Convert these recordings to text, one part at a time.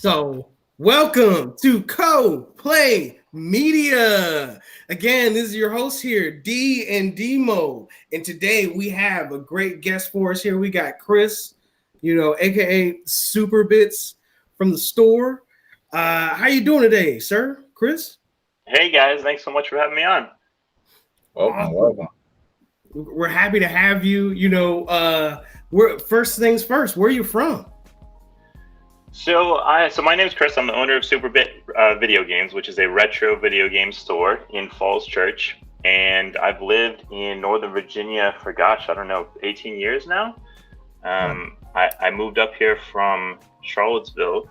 So, welcome to Coplay Media. Again, this is your host here, D and Demo. And today we have a great guest for us here. We got Chris, aka Super Bits from the store. How you doing today, sir? Chris? Hey guys, thanks so much for having me on. Welcome. We're happy to have you. We're first things first. Where are you from? So my name is Chris. I'm the owner of Superbit Video Games, which is a retro video game store in Falls Church, and I've lived in Northern Virginia for 18 years now. I moved up here from Charlottesville,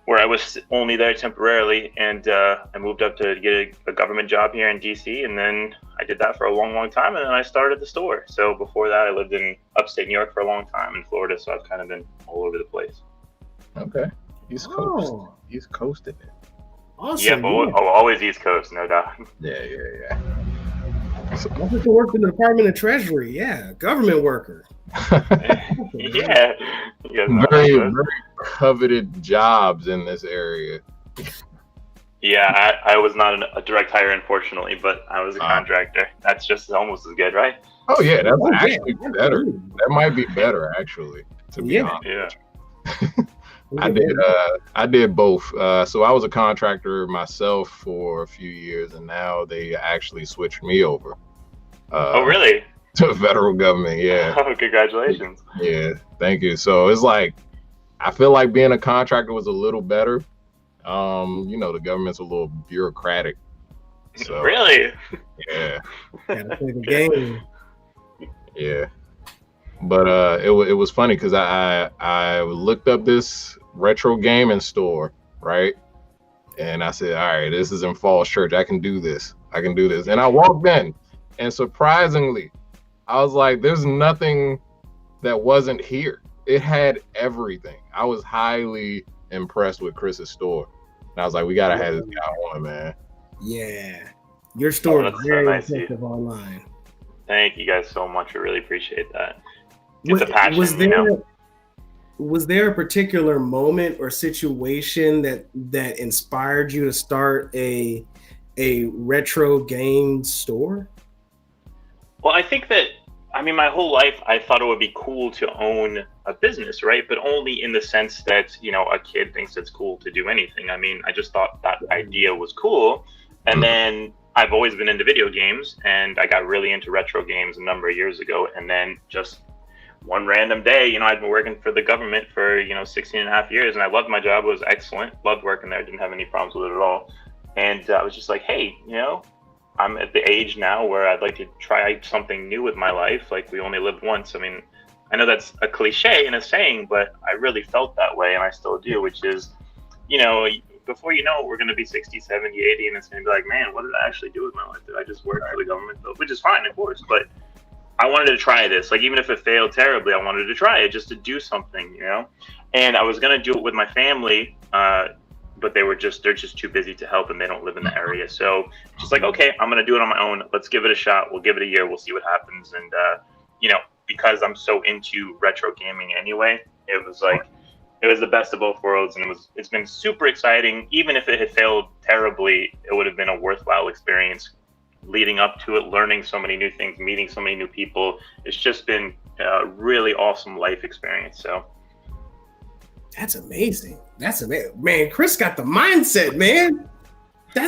where I was only there temporarily, and I moved up to get a government job here in DC, and then I did that for a long, long time, and then I started the store. So before that, I lived in upstate New York for a long time in Florida, so I've kind of been all over the place. Okay, East Coast, East Coast in it. Awesome. Yeah, but always East Coast, no doubt. Yeah. So, I used to work in the Department of Treasury. Yeah, government worker. Yeah. Very coveted jobs in this area. Yeah, I was not a direct hire, unfortunately, but I was a contractor. That's just almost as good, right? Oh yeah, that's actually better. That might be better, actually. To be honest. Yeah. I did both. So I was a contractor myself for a few years, and now they actually switched me over. Oh, really? To the federal government, yeah. Oh, congratulations. Yeah, thank you. So it's like, I feel like being a contractor was a little better. The government's a little bureaucratic. So, really? Yeah. Gotta play the game. Yeah. But it was funny because I looked up this retro gaming store, right? And I said, all right, this is in Falls Church. I can do this. And I walked in, and surprisingly, I was like, there's nothing that wasn't here. It had everything. I was highly impressed with Chris's store. And I was like, we got to have this guy on, man. Yeah. Your store is very so nice effective online. Thank you guys so much. I really appreciate that. Was there a particular moment or situation that inspired you to start a retro game store? Well, I think that, my whole life, I thought it would be cool to own a business, right? But only in the sense that, a kid thinks it's cool to do anything. I just thought that idea was cool. And then I've always been into video games, and I got really into retro games a number of years ago. And then just one random day, I'd been working for the government for, 16 and a half years, and I loved my job. It was excellent. Loved working there. Didn't have any problems with it at all. And I was just like, hey, I'm at the age now where I'd like to try something new with my life. Like, we only live once. I know that's a cliche in a saying, but I really felt that way, and I still do, which is, before you know it, we're going to be 60, 70, 80, and it's going to be like, man, what did I actually do with my life? Did I just work for the government? Which is fine, of course, but I wanted to try this. Like, even if it failed terribly, I wanted to try it just to do something, And I was going to do it with my family, but they're just too busy to help, and they don't live in the area. So just like, okay, I'm going to do it on my own. Let's give it a shot. We'll give it a year. We'll see what happens. And, because I'm so into retro gaming anyway, it was the best of both worlds. And it's been super exciting. Even if it had failed terribly, it would have been a worthwhile experience leading up to it, learning so many new things, meeting so many new people. It's just been a really awesome life experience. So that's amazing. Man, Chris got the mindset, man. I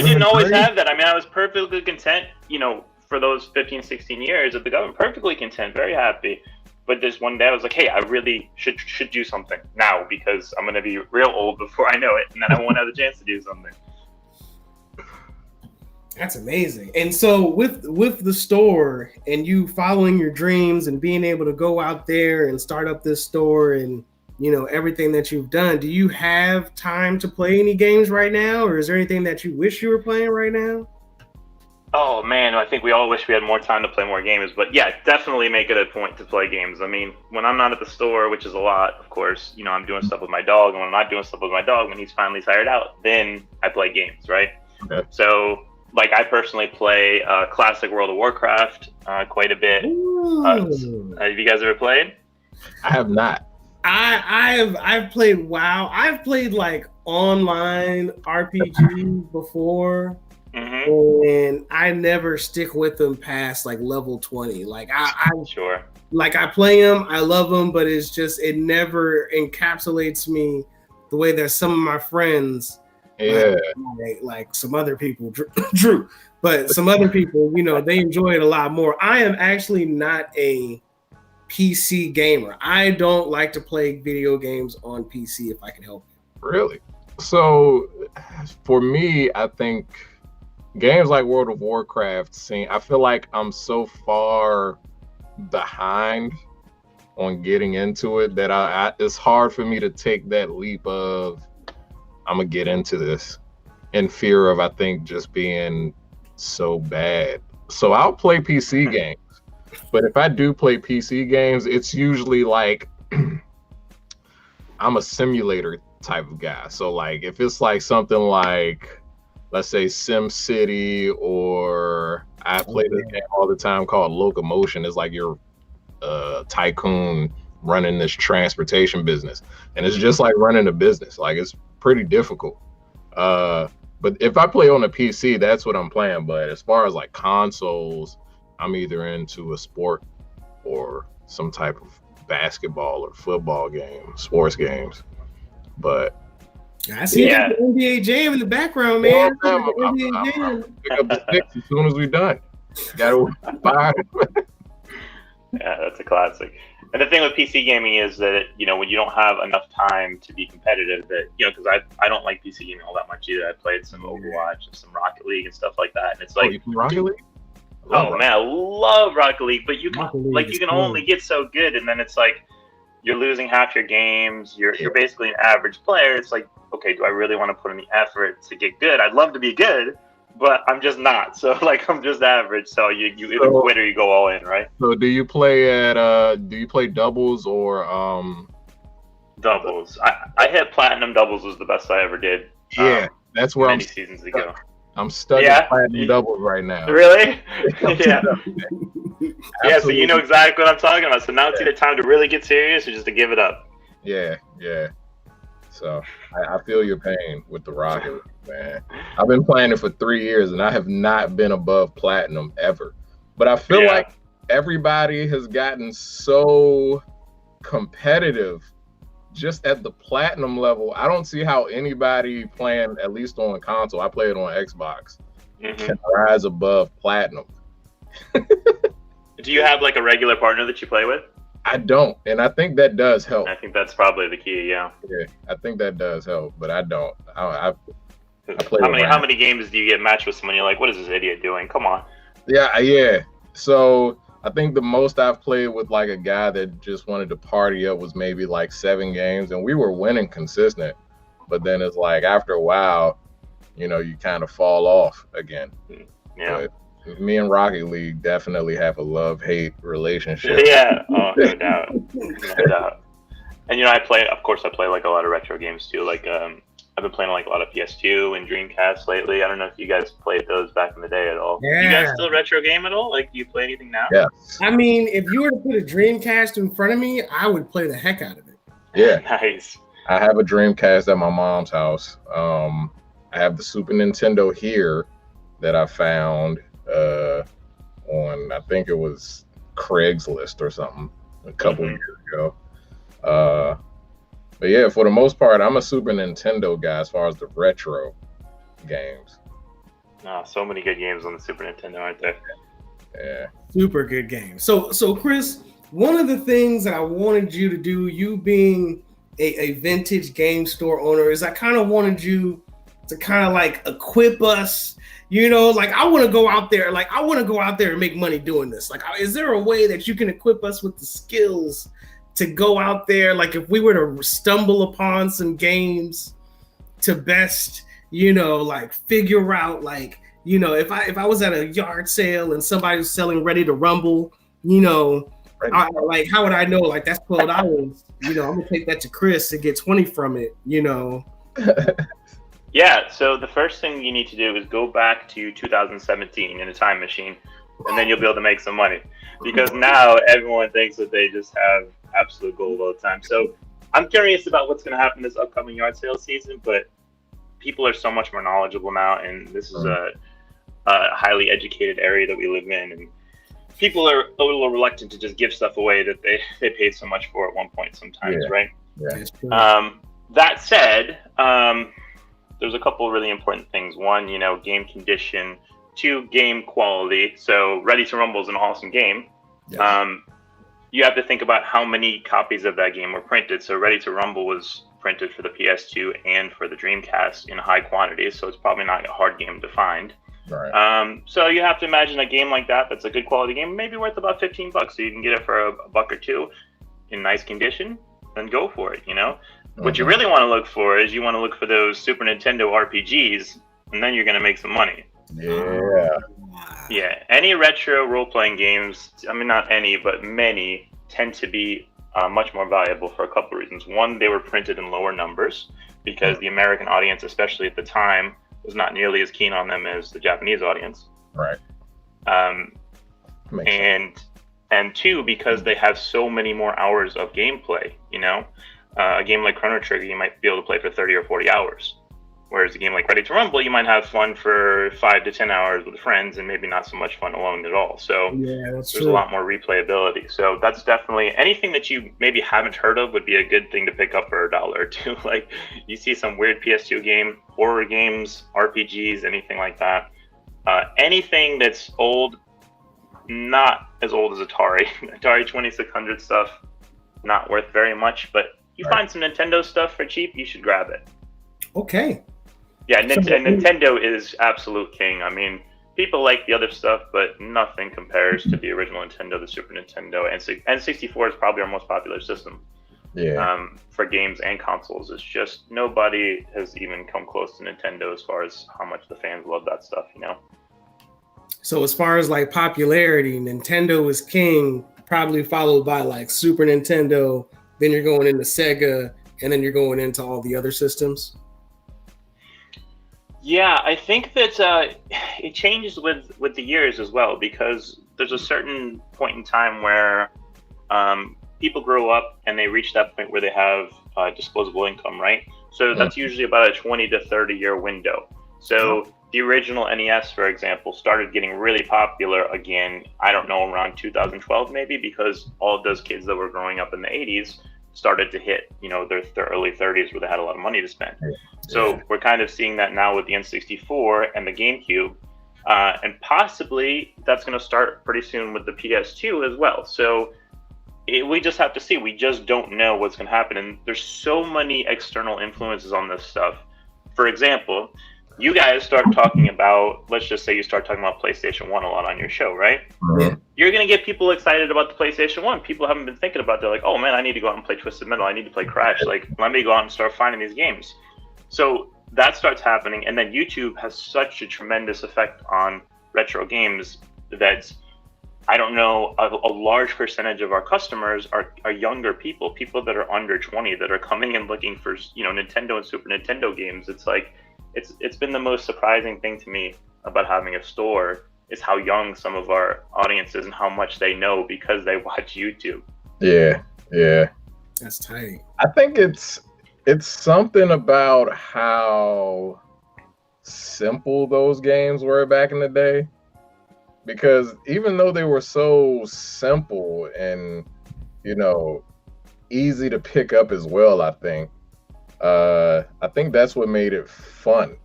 didn't always have that. I was perfectly content, for those 15, 16 years at the government, perfectly content, very happy. But this one day I was like, hey, I really should do something now, because I'm going to be real old before I know it, and then I won't have the chance to do something. That's amazing. And so with the store and you following your dreams and being able to go out there and start up this store and, everything that you've done, do you have time to play any games right now? Or is there anything that you wish you were playing right now? Oh, man, I think we all wish we had more time to play more games. But yeah, definitely make it a point to play games. When I'm not at the store, which is a lot, of course, I'm doing stuff with my dog. And when I'm not doing stuff with my dog, when he's finally tired out, then I play games, right? Okay. So like I personally play classic World of Warcraft quite a bit. Have you guys ever played? I have not. I've played WoW. I've played like online RPGs before, and I never stick with them past like level 20. Like I Sure. Like I play them, I love them, but it's just it never encapsulates me the way that some of my friends, like some other people, Drew, but some other people, you know, they enjoy it a lot more. I am actually not a PC gamer. I don't like to play video games on PC if I can help it. Really? So for me, I think games like World of Warcraft I feel like I'm so far behind on getting into it that it's hard for me to take that leap of I'm gonna get into this in fear of I think just being so bad. So I'll play PC games, but if I do play PC games, it's usually like I'm a simulator type of guy. So like if it's like something like, let's say Sim City, or I play this game all the time called Locomotion. It's like you're a tycoon running this transportation business, and it's just like running a business. Like it's pretty difficult. But if I play on a PC, that's what I'm playing. But as far as like consoles, I'm either into a sport or some type of basketball or football game, sports games. But I see the NBA Jam in the background, man. I'll pick up the sticks as soon as we're done. Got to fire. Yeah, that's a classic. And the thing with PC gaming is that, you know, when you don't have enough time to be competitive, that, you know, because I don't like PC gaming all that much either. I played some Overwatch and some Rocket League and stuff like that. And it's like, you play Rocket League? Oh man, I love Rocket League, but you can only get so good, and then it's like you're losing half your games. You're basically an average player. It's like, okay, do I really want to put in the effort to get good? I'd love to be good, but I'm just not. So like I'm just average. So you either quit or you go all in, right? So do you play doubles or doubles? I hit platinum doubles was the best I ever did. Yeah, that's where many seasons ago. I'm stuck in platinum doubles right now. Really? Yeah. Yeah, so you know exactly what I'm talking about. So now it's either time to really get serious or just to give it up. Yeah. So I feel your pain with the Rocket, man. I've been playing it for 3 years and I have not been above platinum ever. But I feel like everybody has gotten so competitive just at the platinum level. I don't see how anybody playing, at least on console, I play it on Xbox, can rise above platinum. Do you have like a regular partner that you play with? I don't, and I think that does help. I think that's probably the key. Yeah, I think that does help, but I don't. I play. How many games do you get matched with someone? You're like, what is this idiot doing? Come on. Yeah. So I think the most I've played with like a guy that just wanted to party up was maybe like 7 games, and we were winning consistent. But then it's like after a while, you know, you kind of fall off again. Yeah. But me and Rocket League definitely have a love-hate relationship. Yeah, no doubt. And you know, I play like a lot of retro games too. Like I've been playing like a lot of PS2 and Dreamcast lately. I don't know if you guys played those back in the day at all. Yeah. You guys still retro game at all? Like, do you play anything now? Yeah. I mean, if you were to put a Dreamcast in front of me, I would play the heck out of it. Yeah. Nice. I have a Dreamcast at my mom's house. I have the Super Nintendo here that I found on, I think it was Craigslist or something a couple years ago. But yeah, for the most part, I'm a Super Nintendo guy as far as the retro games. So many good games on the Super Nintendo, aren't there? Yeah. Super good games. So Chris, one of the things that I wanted you to do, you being a vintage game store owner, is I kind of wanted you to kind of like equip us. You know, like I want to go out there and make money doing this. Like, is there a way that you can equip us with the skills to go out there? Like if we were to stumble upon some games to best, you know, like figure out, like, you know, if I was at a yard sale and somebody was selling Ready to Rumble, you know, like how would I know? Like that's $12. You know, I'm gonna take that to Chris and get 20 from it, you know. Yeah, so the first thing you need to do is go back to 2017 in a time machine, and then you'll be able to make some money. Because now everyone thinks that they just have absolute gold all the time. So I'm curious about what's going to happen this upcoming yard sale season, but people are so much more knowledgeable now, and this is a highly educated area that we live in, and people are a little reluctant to just give stuff away that they paid so much for at one point sometimes, right? Yeah. That said, there's a couple of really important things. One, game condition. Two, game quality. So Ready to Rumble is an awesome game. Yes. You have to think about how many copies of that game were printed. So Ready to Rumble was printed for the PS2 and for the Dreamcast in high quantities, so it's probably not a hard game to find. Right. So you have to imagine a game like that's a good quality game, maybe worth about $15, so you can get it for a buck or two in nice condition, then go for it, What you really want to look for is you want to look for those Super Nintendo RPGs, and then you're going to make some money. Yeah. Yeah, any retro role-playing games, I mean, not any, but many, tend to be much more valuable for a couple of reasons. One, they were printed in lower numbers because the American audience, especially at the time, was not nearly as keen on them as the Japanese audience. Right. And two, because they have so many more hours of gameplay. A game like Chrono Trigger, you might be able to play for 30 or 40 hours. Whereas a game like Ready to Rumble, you might have fun for 5 to 10 hours with friends and maybe not so much fun alone at all. So there's a lot more replayability. So that's definitely anything that you maybe haven't heard of would be a good thing to pick up for $1 or $2. Like you see some weird PS2 game, horror games, RPGs, anything like that. Anything that's old, not as old as Atari. Atari 2600 stuff, not worth very much. But you find some Nintendo stuff for cheap, you should grab it. Okay. Yeah, Nintendo is absolute king. I mean, people like the other stuff, but nothing compares to the original Nintendo, the Super Nintendo, and N64 is probably our most popular system. Yeah. For games and consoles, it's just nobody has even come close to Nintendo as far as how much the fans love that stuff. So as far as like popularity, Nintendo is king, probably followed by like Super Nintendo. Then you're going into Sega, and then you're going into all the other systems. Yeah, I think that it changes with the years as well, because there's a certain point in time where people grow up and they reach that point where they have disposable income, right? So that's usually about a 20 to 30 year window. So the original NES, for example, started getting really popular again, I don't know, around 2012 maybe, because all of those kids that were growing up in the 80s started to hit, their early 30s where they had a lot of money to spend. So we're kind of seeing that now with the N64 and the GameCube, and possibly that's going to start pretty soon with the PS2 as well. So we just have to see. We just don't know what's going to happen, and there's so many external influences on this stuff. For example, you guys start talking about, let's just say you start talking about PlayStation 1 a lot on your show, right? Yeah. You're going to get people excited about the PlayStation 1. People haven't been thinking about it. They're like, oh man, I need to go out and play Twisted Metal. I need to play Crash. Like, let me go out and start finding these games. So that starts happening. And then YouTube has such a tremendous effect on retro games that I don't know, a large percentage of our customers are younger people that are under 20 that are coming and looking for, Nintendo and Super Nintendo games. It's like, it's been the most surprising thing to me about having a store is how young some of our audience is and how much they know because they watch YouTube. Yeah. That's tight. I think it's something about how simple those games were back in the day. Because even though they were so simple and, easy to pick up as well, I think that's what made it fun.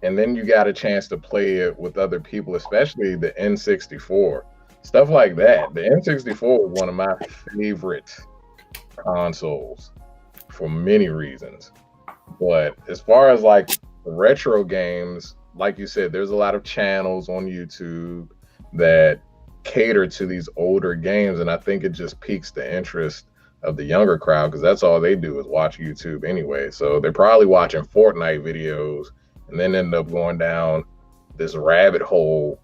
And then you got a chance to play it with other people, especially the N64. Stuff like that. The N64 was one of my favorite consoles for many reasons. But as far as like retro games, like you said, there's a lot of channels on YouTube that cater to these older games. And I think it just piques the interest of the younger crowd because that's all they do is watch YouTube anyway. So they're probably watching Fortnite videos and then end up going down this rabbit hole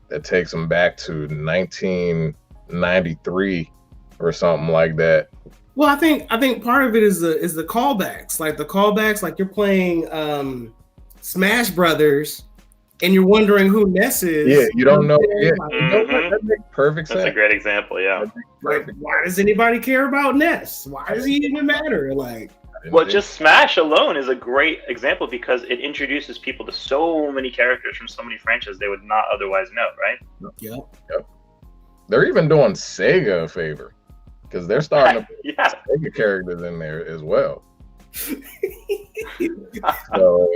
that takes them back to 1993 or something like that. Well, I think part of it is the callbacks. Like the callbacks, like you're playing Smash Brothers and you're wondering who Ness is. Yeah, you don't know. Yeah, Like, you know what? That makes perfect sense. That's a great example. Yeah. like, why does anybody care about Ness? Why does he even matter? Like, well, just Smash alone is a great example because it introduces people to so many characters from so many franchises they would not otherwise know, right? Yep. They're even doing Sega a favor because they're starting to put Yeah. Sega characters in there as well. So,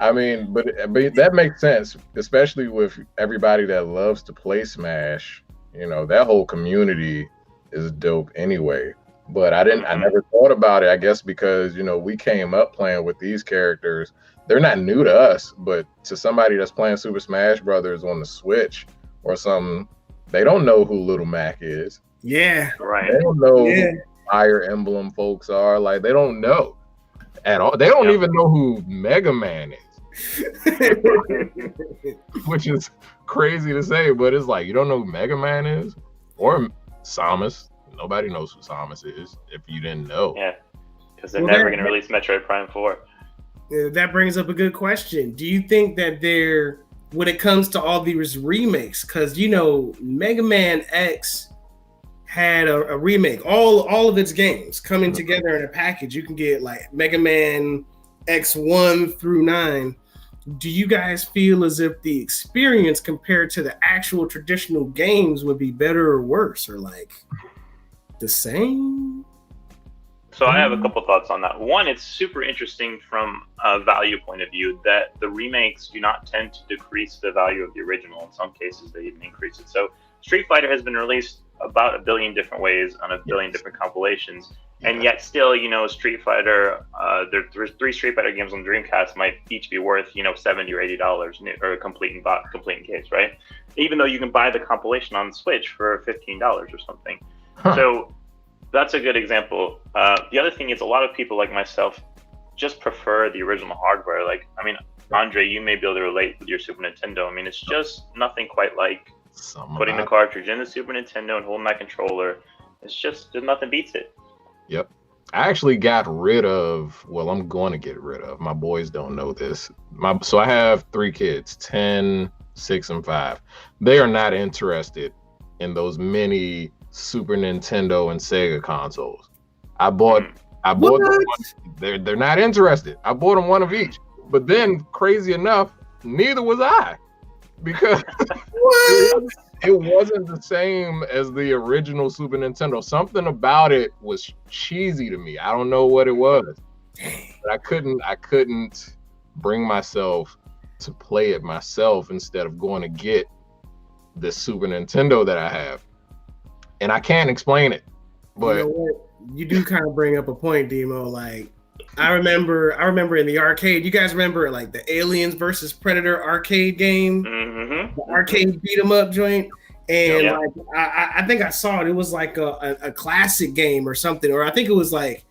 I mean, but that makes sense, especially with everybody that loves to play Smash. You know, that whole community is dope anyway. But I never thought about it, I guess, because, you know, we came up playing with these characters. They're not new to us, but to somebody that's playing Super Smash Brothers on the Switch or something, they don't know who Little Mac is. Yeah. Right. They don't know who Fire Emblem folks are. Like, they don't know at all. They don't even know who Mega Man is. Which is crazy to say, but it's like, you don't know who Mega Man is? Or Samus. Nobody knows who Samus is if you didn't know. Yeah, because they're never going to release Metroid Prime 4. That brings up a good question. Do you think that when it comes to all these remakes, because, you know, Mega Man X had a remake, all of its games coming together in a package. You can get like Mega Man X1 through 9. Do you guys feel as if the experience compared to the actual traditional games would be better or worse, or like the same? So I have a couple thoughts on that. One, it's super interesting from a value point of view that the remakes do not tend to decrease the value of the original. In some cases, they even increase it. So Street Fighter has been released about a billion different ways on a billion different compilations. And yet still, you know, Street Fighter, there's 3 Street Fighter games on Dreamcast might each be worth, you know, $70 or $80 or complete in case, right? Even though you can buy the compilation on Switch for $15 or something. So that's a good example. The other thing is a lot of people like myself just prefer the original hardware. Like, I mean, Andre, you may be able to relate with your Super Nintendo. I mean, it's just nothing quite like putting the cartridge in the Super Nintendo and holding that controller. It's just, there's nothing beats it. Yep. I actually got rid of, well, I'm going to get rid of, my boys don't know this. So I have 3 kids, 10, 6, and 5. They are not interested in those mini Super Nintendo and Sega consoles. I bought them one, they're not interested. I bought them one of each. But then, crazy enough, neither was I. Because it wasn't the same as the original Super Nintendo. Something about it was cheesy to me. I don't know what it was. But I couldn't bring myself to play it myself instead of going to get this Super Nintendo that I have. And I can't explain it. But you know what? You do kind of bring up a point, Demo. Like, I remember in the arcade, you guys remember like the Aliens versus Predator arcade game? Mm-hmm. The arcade beat 'em up joint. And like I think I saw it. It was like a classic game or something, or I think it was like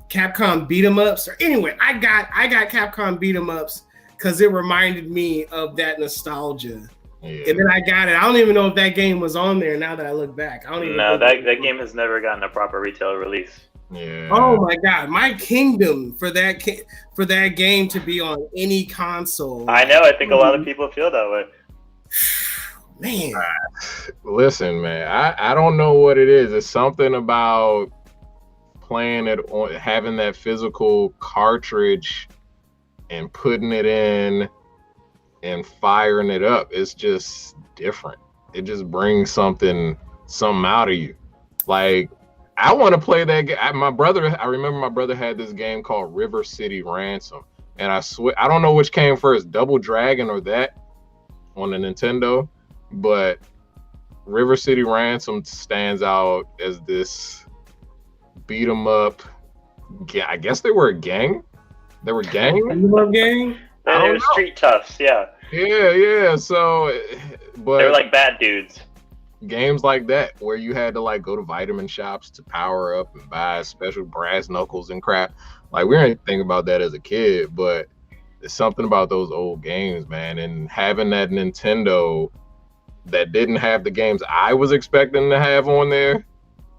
Capcom beat 'em ups. Or anyway, I got Capcom beat 'em ups because it reminded me of that nostalgia. Yeah. And then I got it. I don't even know if that game was on there now that I look back. I don't even know. That game has never gotten a proper retail release. Yeah. Oh my God, my kingdom for that game to be on any console. I know. I think a lot of people feel that way. Man, listen, man. I don't know what it is. It's something about playing it on, having that physical cartridge and putting it in and firing it up. It's just different. It just brings something out of you. Like, I want to play that game. I remember my brother had this game called River City Ransom. And I swear, I don't know which came first, Double Dragon or that on the Nintendo. But River City Ransom stands out as this beat 'em up. I guess they were a gang. They were gang. Beat 'em up gang. They were street toughs, yeah. Yeah. So, but they were like bad dudes. Games like that where you had to like go to vitamin shops to power up and buy special brass knuckles and crap. Like, we didn't think about that as a kid, but it's something about those old games, man. And having that Nintendo that didn't have the games I was expecting to have on there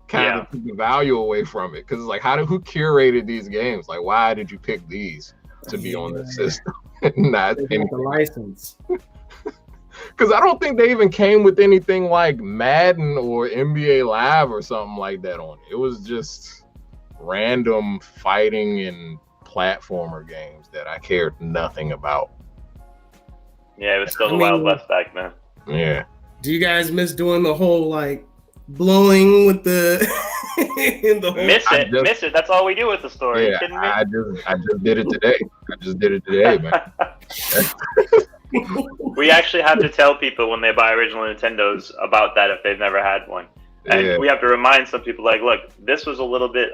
kind of took the value away from it. Because it's like, who curated these games? Like, why did you pick these? to be on the system. Not They got the license. because I don't think they even came with anything like Madden or NBA Live or something like that on it. It was just random fighting and platformer games that I cared nothing about. Yeah, it was still the Wild West back then. Yeah. Do you guys miss doing the whole like blowing with the in the whole Miss it. That's all we do with the store. Yeah, Are you kidding me? I just did it today. Man. We actually have to tell people when they buy original Nintendos about that if they've never had one. And we have to remind some people, like, look, this was a little bit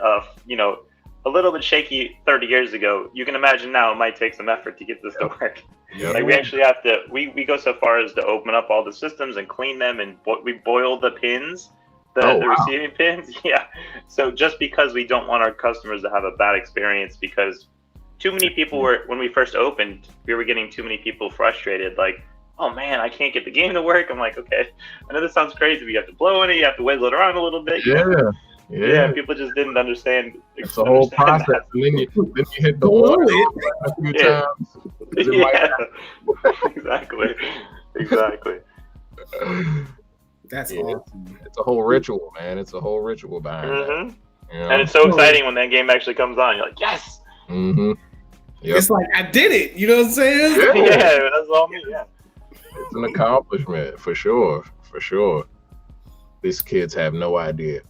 shaky 30 years ago. You can imagine now it might take some effort to get this to work. Yep. Like, we actually have to, we go so far as to open up all the systems and clean them, and we boil the pins, the receiving pins. Yeah. So just because we don't want our customers to have a bad experience, because too many people were, when we first opened, we were getting too many people frustrated, like, oh man, I can't get the game to work. I'm like, okay, I know this sounds crazy, but you have to blow in it, you have to wiggle it around a little bit. Yeah, people just didn't understand. It's a whole process. That. And then you hit the one a few times. Exactly. That's awesome. It's a whole ritual, man. It's a whole ritual behind that. You know? And it's so exciting when that game actually comes on. You're like, yes! Mm-hmm. Yep. It's like, I did it. You know what I'm saying? Yeah, that's all me. Yeah. It's an accomplishment, for sure. For sure. These kids have no idea.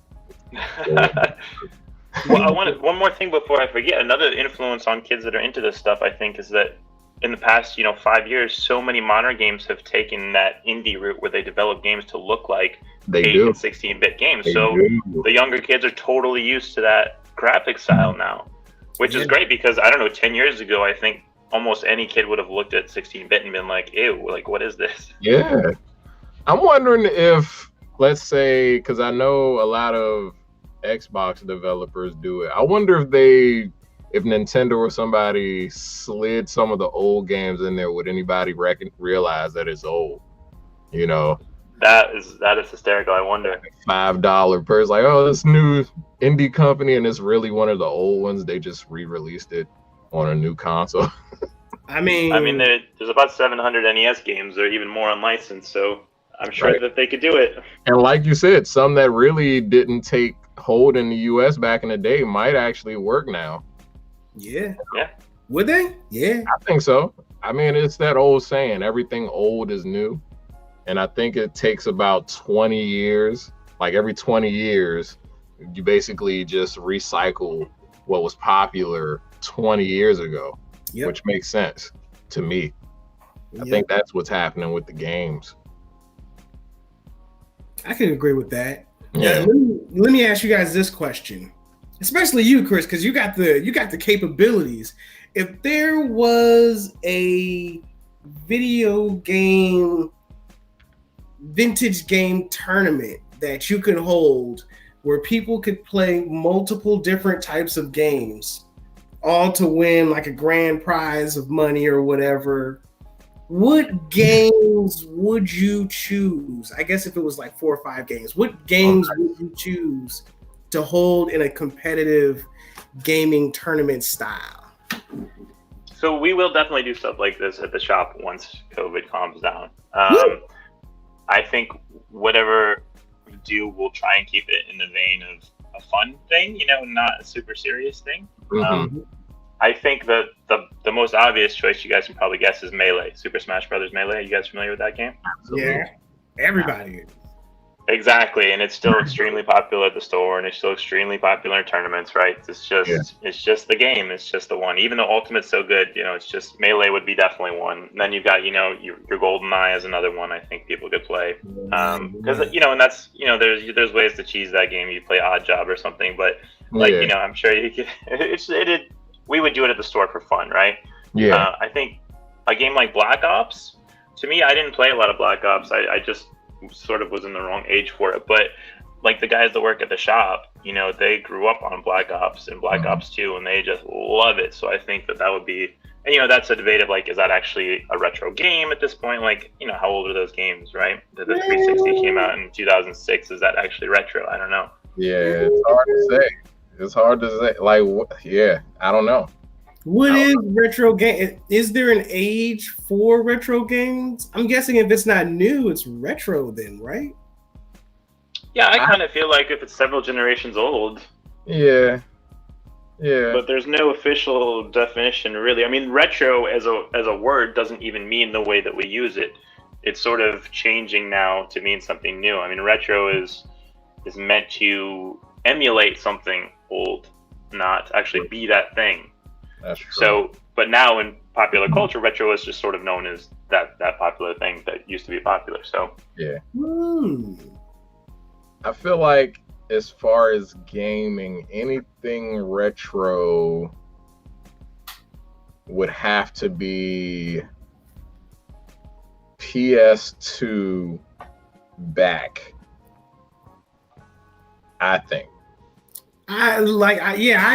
Well, I wanted one more thing before I forget. Another influence on kids that are into this stuff, I think, is that in the past, 5 years, so many modern games have taken that indie route where they develop games to look like 8 and 16-bit games. The younger kids are totally used to that graphic style now, which is great because, I don't know, 10 years ago, I think almost any kid would have looked at 16-bit and been like, ew, like, what is this? Yeah. I'm wondering if, let's say, because I know a lot of Xbox developers do it. I wonder if Nintendo or somebody slid some of the old games in there, would anybody realize that it's old? That is hysterical. I wonder. $5 per, like, oh, this new indie company, and it's really one of the old ones. They just re-released it on a new console. I mean, there's about 700 NES games. They're even more unlicensed, so I'm sure that they could do it. And like you said, some that really didn't take hold in the US back in the day might actually work now. Yeah. Would they? Yeah. I think so. I mean, it's that old saying, everything old is new. And I think it takes about 20 years. Like every 20 years, you basically just recycle what was popular 20 years ago, which makes sense to me. I think that's what's happening with the games. I can agree with that. Yeah. Let me ask you guys this question, especially you, Chris, because you got the capabilities. If there was a vintage game tournament that you could hold where people could play multiple different types of games, all to win like a grand prize of money or whatever, what games would you choose? I guess if it was like 4 or 5 games, what games would you choose to hold in a competitive gaming tournament style? So we will definitely do stuff like this at the shop once COVID calms down. I think whatever we do, we'll try and keep it in the vein of a fun thing, not a super serious thing. I think that the most obvious choice you guys can probably guess is Melee, Super Smash Brothers Melee. Are you guys familiar with that game? Yeah, everybody is. Exactly, and it's still extremely popular at the store, and it's still extremely popular in tournaments, right? It's just the game. It's just the one. Even though Ultimate's so good, it's just Melee would be definitely one. And then you've got, your GoldenEye as another one. I think people could play, because and that's there's ways to cheese that game. You play Odd Job or something, but I'm sure you could. We would do it at the store for fun, right? Yeah. I think a game like Black Ops, to me, I didn't play a lot of Black Ops. I just sort of was in the wrong age for it. But like the guys that work at the shop, they grew up on Black Ops and Black Ops 2, and they just love it. So I think that would be, and that's a debate of like, is that actually a retro game at this point? Like, how old are those games, right? The 360 came out in 2006. Is that actually retro? I don't know. Yeah, it's hard to say. Like, I don't know. What is retro game? Is there an age for retro games? I'm guessing if it's not new, it's retro then, right? Yeah, I kind of feel like if it's several generations old. Yeah. Yeah. But there's no official definition, really. I mean, retro as a word doesn't even mean the way that we use it. It's sort of changing now to mean something new. I mean, retro is meant to emulate something old, not actually be that thing. That's true. So, but now in popular culture, retro is just sort of known as that popular thing that used to be popular. So yeah. Mm. I feel like as far as gaming, anything retro would have to be PS2 back, I think. I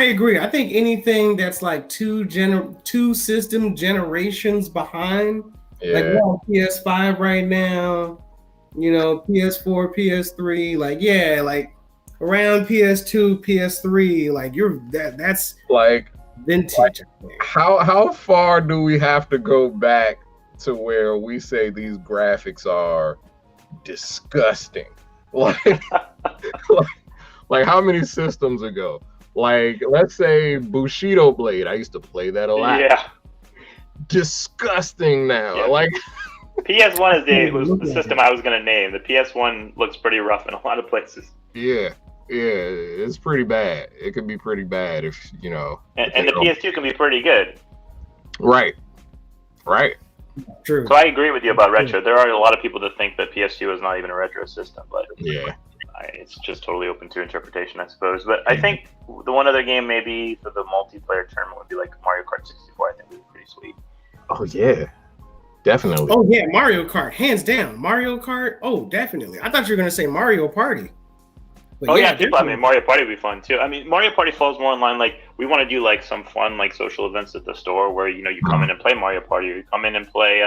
agree. I think anything that's like two system generations behind, like we're on PS5 right now, PS4, PS3, like around PS2, PS3, like that's like vintage. How far do we have to go back to where we say these graphics are disgusting? Like how many systems ago? Like, let's say Bushido Blade. I used to play that a lot. Yeah. Disgusting now. Yeah. Like PS1 was the system I was going to name. The PS1 looks pretty rough in a lot of places. Yeah, it's pretty bad. It could be pretty bad if, And the PS2 can be pretty good. Right. True. So I agree with you about retro. There are a lot of people that think that PS2 is not even a retro system, but yeah. It's just totally open to interpretation, I suppose. But I think the one other game maybe for the multiplayer tournament would be like Mario Kart 64. I think would be pretty sweet. Oh yeah, definitely. Oh yeah, Mario Kart, hands down. Mario Kart. Oh, definitely. I thought you were gonna say Mario Party. But Mario Party would be fun too. I mean, Mario Party falls more in line like we want to do like some fun like social events at the store where you come in and play Mario Party, or you come in and play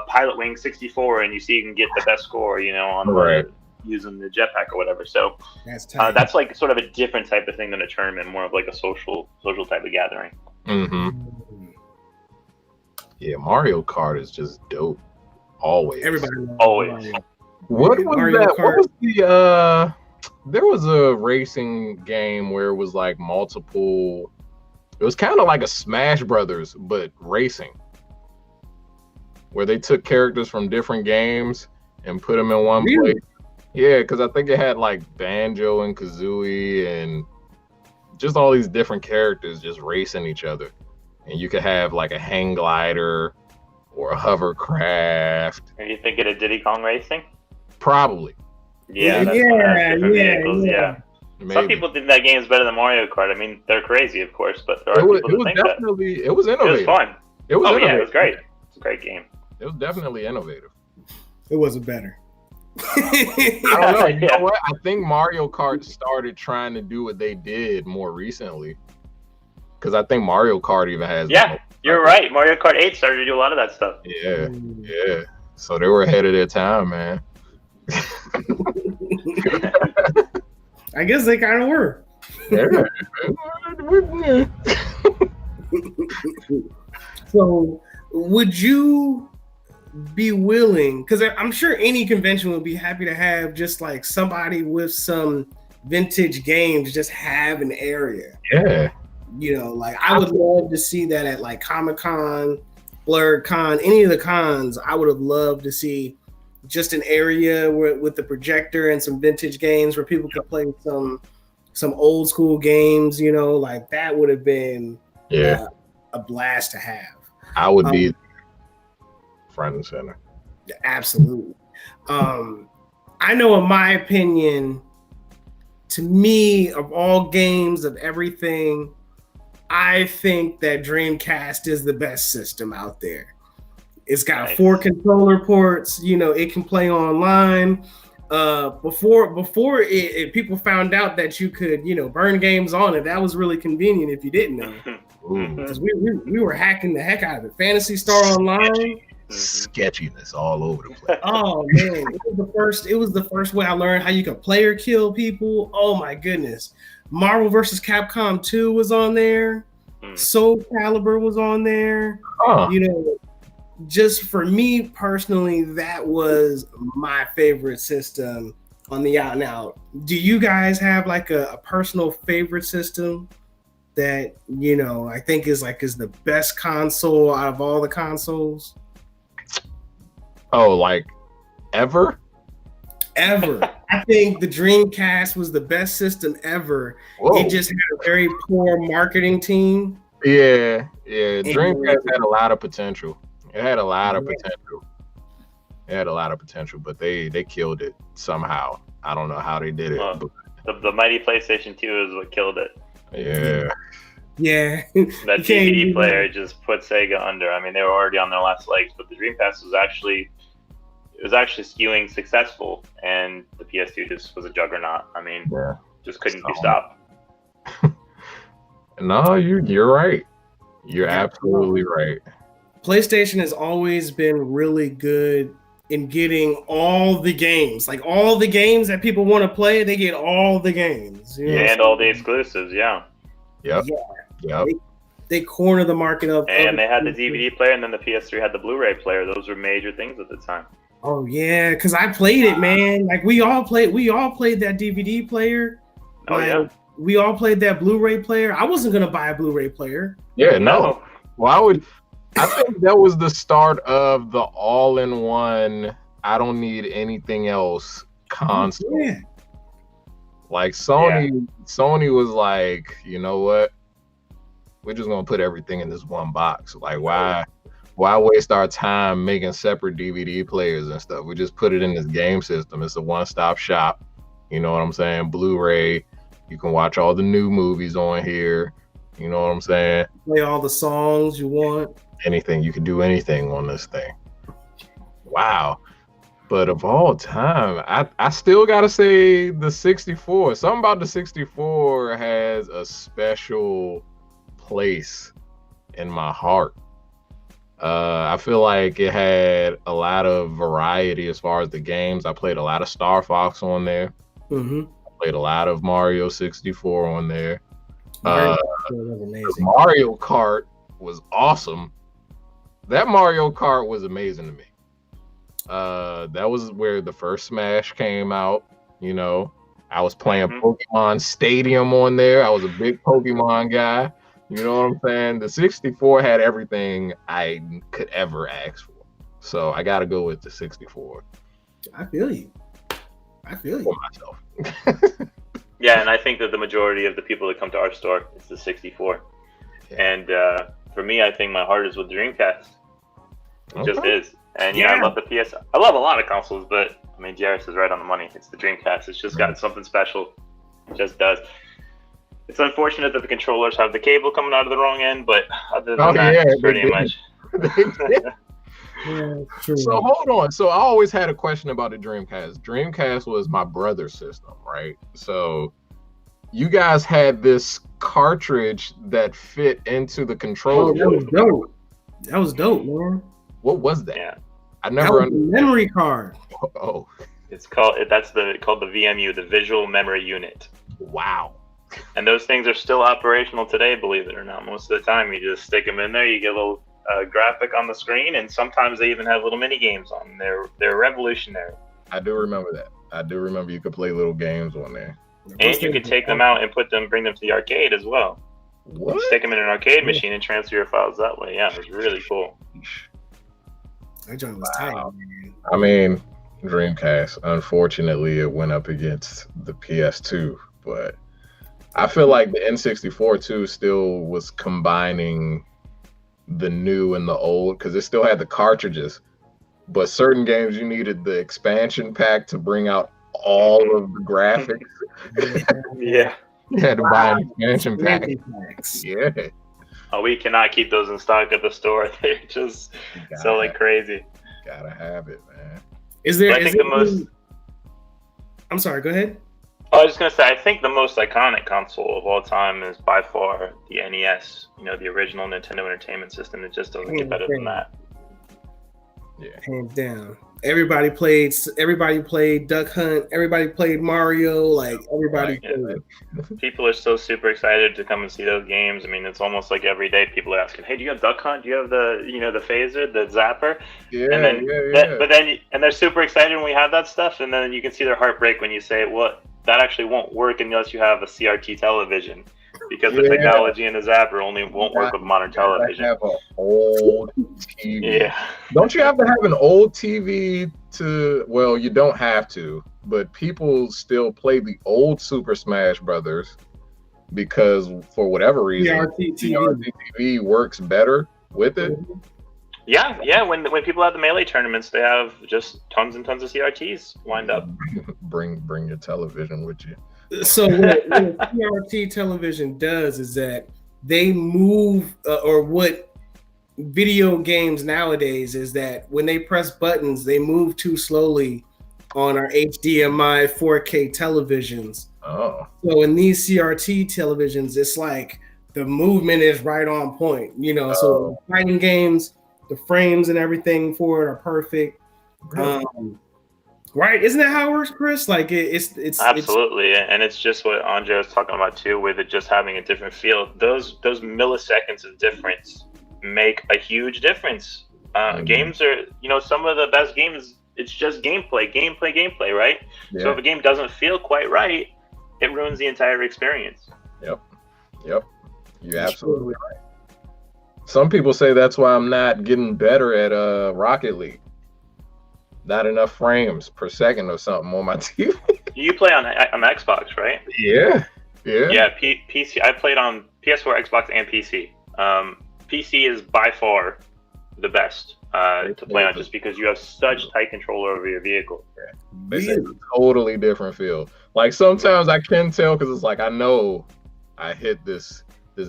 Pilot Wing 64, and you see you can get the best score on using the jetpack or whatever. So that's like sort of a different type of thing than a tournament, more of like a social type of gathering. Mm-hmm. Yeah, Mario Kart is just dope. Always. Everybody always. What was Mario that? Kart. What was the there was a racing game where it was like multiple. It was kind of like a Smash Brothers, but racing, where they took characters from different games and put them in one place. Yeah, because I think it had like Banjo and Kazooie and just all these different characters just racing each other. And you could have like a hang glider or a hovercraft. Are you thinking of Diddy Kong Racing? Probably. Yeah. Yeah. Maybe. Some people think that game is better than Mario Kart. I mean, they're crazy, of course, but there are people that think that. It was innovative. It was fun. It was innovative. Yeah, it was great. It's a great game. It was definitely innovative. It wasn't better. I don't know. You know what? I think Mario Kart started trying to do what they did more recently. Because I think Mario Kart even has. Yeah, you're right. Mario Kart 8 started to do a lot of that stuff. Yeah. So they were ahead of their time, man. I guess they kind of were. Yeah. So, would you be willing, because I'm sure any convention would be happy to have just like somebody with some vintage games just have an area. Yeah. Like I would love to see that at like Comic-Con, Blurred Con, any of the cons. I would have loved to see just an area with the projector and some vintage games where people could play some old school games, like that would have been a blast to have. I would be front and center. Absolutely. I know, in my opinion, to me, of all games, of everything, I think that Dreamcast is the best system out there. It's got 4 controller ports. It can play online. Before it, people found out that you could, burn games on it. That was really convenient if you didn't know. Because we were hacking the heck out of it. Phantasy Star Online. Sketchiness all over the place. Oh man, it was the first way I learned how you could player kill people. Oh my goodness. Marvel vs. Capcom 2 was on there. Soul Calibur was on there. You know, just for me personally, that was my favorite system on the out and out. Do you guys have like a personal favorite system that, you know, I think is the best console out of all the consoles? Oh, like ever? Ever. I think the Dreamcast was the best system ever. Whoa. It just had a very poor marketing team. Yeah. Dreamcast had a lot of potential. It had a lot of potential, but they killed it somehow. I don't know how they did it. The mighty PlayStation 2 is what killed it. Yeah. That DVD player just put Sega under. I mean, they were already on their last legs, but the Dreamcast was actually skewing successful, and the PS2 just was a juggernaut. I mean, just couldn't be stopped. No, you're right. You're absolutely right. PlayStation has always been really good in getting all the games. Like all the games that people want to play, they get all the games. You know and all the exclusives, Yep. They corner the market up. And they had the DVD player, and then the PS3 had the Blu-ray player. Those were major things at the time. Oh yeah, because I played it, man. Like we all played that DVD player. We all played that Blu-ray player. I wasn't gonna buy a Blu-ray player. Yeah, no. Well, I think that was the start of the all-in-one, I don't need anything else console. Yeah. Like Sony was like, you know what? We're just gonna put everything in this one box. Like why waste our time making separate DVD players and stuff? We just put it in this game system. It's a one-stop shop. You know what I'm saying? Blu-ray. You can watch all the new movies on here. You know what I'm saying? Play all the songs you want. Anything. You can do anything on this thing. Wow. But of all time, I still gotta say the 64. Something about the 64 has a special place in my heart. I feel like it had a lot of variety as far as the games. I played a lot of Star Fox on there. Mm-hmm. I played a lot of Mario 64 on there. That was amazing. Mario Kart was awesome. That Mario Kart was amazing to me. That was where the first Smash came out. You know, I was playing Pokemon Stadium on there. I was a big Pokemon guy. You know what I'm saying? The 64 had everything I could ever ask for. So I got to go with the 64. I feel you. For myself. Yeah, and I think that the majority of the people that come to our store is the 64. Yeah. And for me, I think my heart is with Dreamcast. It just is. And I love the PS. I love a lot of consoles, but I mean, Jairus is right on the money. It's the Dreamcast. It's just got something special. It just does. It's unfortunate that the controllers have the cable coming out of the wrong end, but other than that, pretty much. Yeah, true. So hold on. So I always had a question about the Dreamcast. Dreamcast was my brother's system, right? So you guys had this cartridge that fit into the controller. Oh, that was dope. That was dope, man. What was that? Yeah. I never understood. Memory card. Oh. It's called the VMU, the Visual Memory Unit. Wow. And those things are still operational today, believe it or not. Most of the time, you just stick them in there, you get a little graphic on the screen, and sometimes they even have little mini games on. They're revolutionary. I do remember that. I do remember you could play little games on there. And you could take them out and bring them to the arcade as well. What? Stick them in an arcade machine and transfer your files that way. Yeah, it was really cool. That joint was tight, man. I mean, Dreamcast. Unfortunately, it went up against the PS2, but I feel like the N64 too still was combining the new and the old because it still had the cartridges, but certain games you needed the expansion pack to bring out all of the graphics. Yeah. You had to buy an expansion pack. Yeah. Oh, we cannot keep those in stock at the store. They're just selling crazy. Gotta have it, man. I'm sorry, go ahead. I was just going to say, I think the most iconic console of all time is by far the NES, the original Nintendo Entertainment System. It just doesn't get better than that. Yeah. Hands down. Everybody played Duck Hunt. Everybody played Mario. Like everybody played. People are so super excited to come and see those games. I mean, it's almost like every day people are asking, "Hey, do you have Duck Hunt? Do you have the phaser, the zapper?" Yeah, and then, but then they're super excited when we have that stuff, and then you can see their heartbreak when you say, "Well, that actually won't work unless you have a CRT television." Because the technology in the zapper only won't work with modern television. Have an old TV. Yeah. Don't you have to have an old TV to? Well, you don't have to, but people still play the old Super Smash Brothers because for whatever reason, CRT TV works better with it. Yeah. When people have the Melee tournaments, they have just tons and tons of CRTs lined up. Bring your television with you. So what CRT television does is that they move, or what video games nowadays is that when they press buttons, they move too slowly on our HDMI 4K televisions. Oh. So in these CRT televisions, it's like the movement is right on point. So fighting games, the frames and everything for it are perfect. Really? Right? Isn't that how it works, Chris? Like it's absolutely, and it's just what Andre was talking about too, with it just having a different feel. Those milliseconds of difference make a huge difference. Games are, some of the best games. It's just gameplay, right? Yeah. So if a game doesn't feel quite right, it ruins the entire experience. Yep. You're absolutely right. Some people say that's why I'm not getting better at Rocket League. Not enough frames per second or something on my TV. You play on Xbox, right? Yeah. PC. I played on PS4, Xbox, and PC. PC is by far the best to play on, just because you have such tight control over your vehicle. It's a totally different feel. Like sometimes I can tell because it's like I know I hit this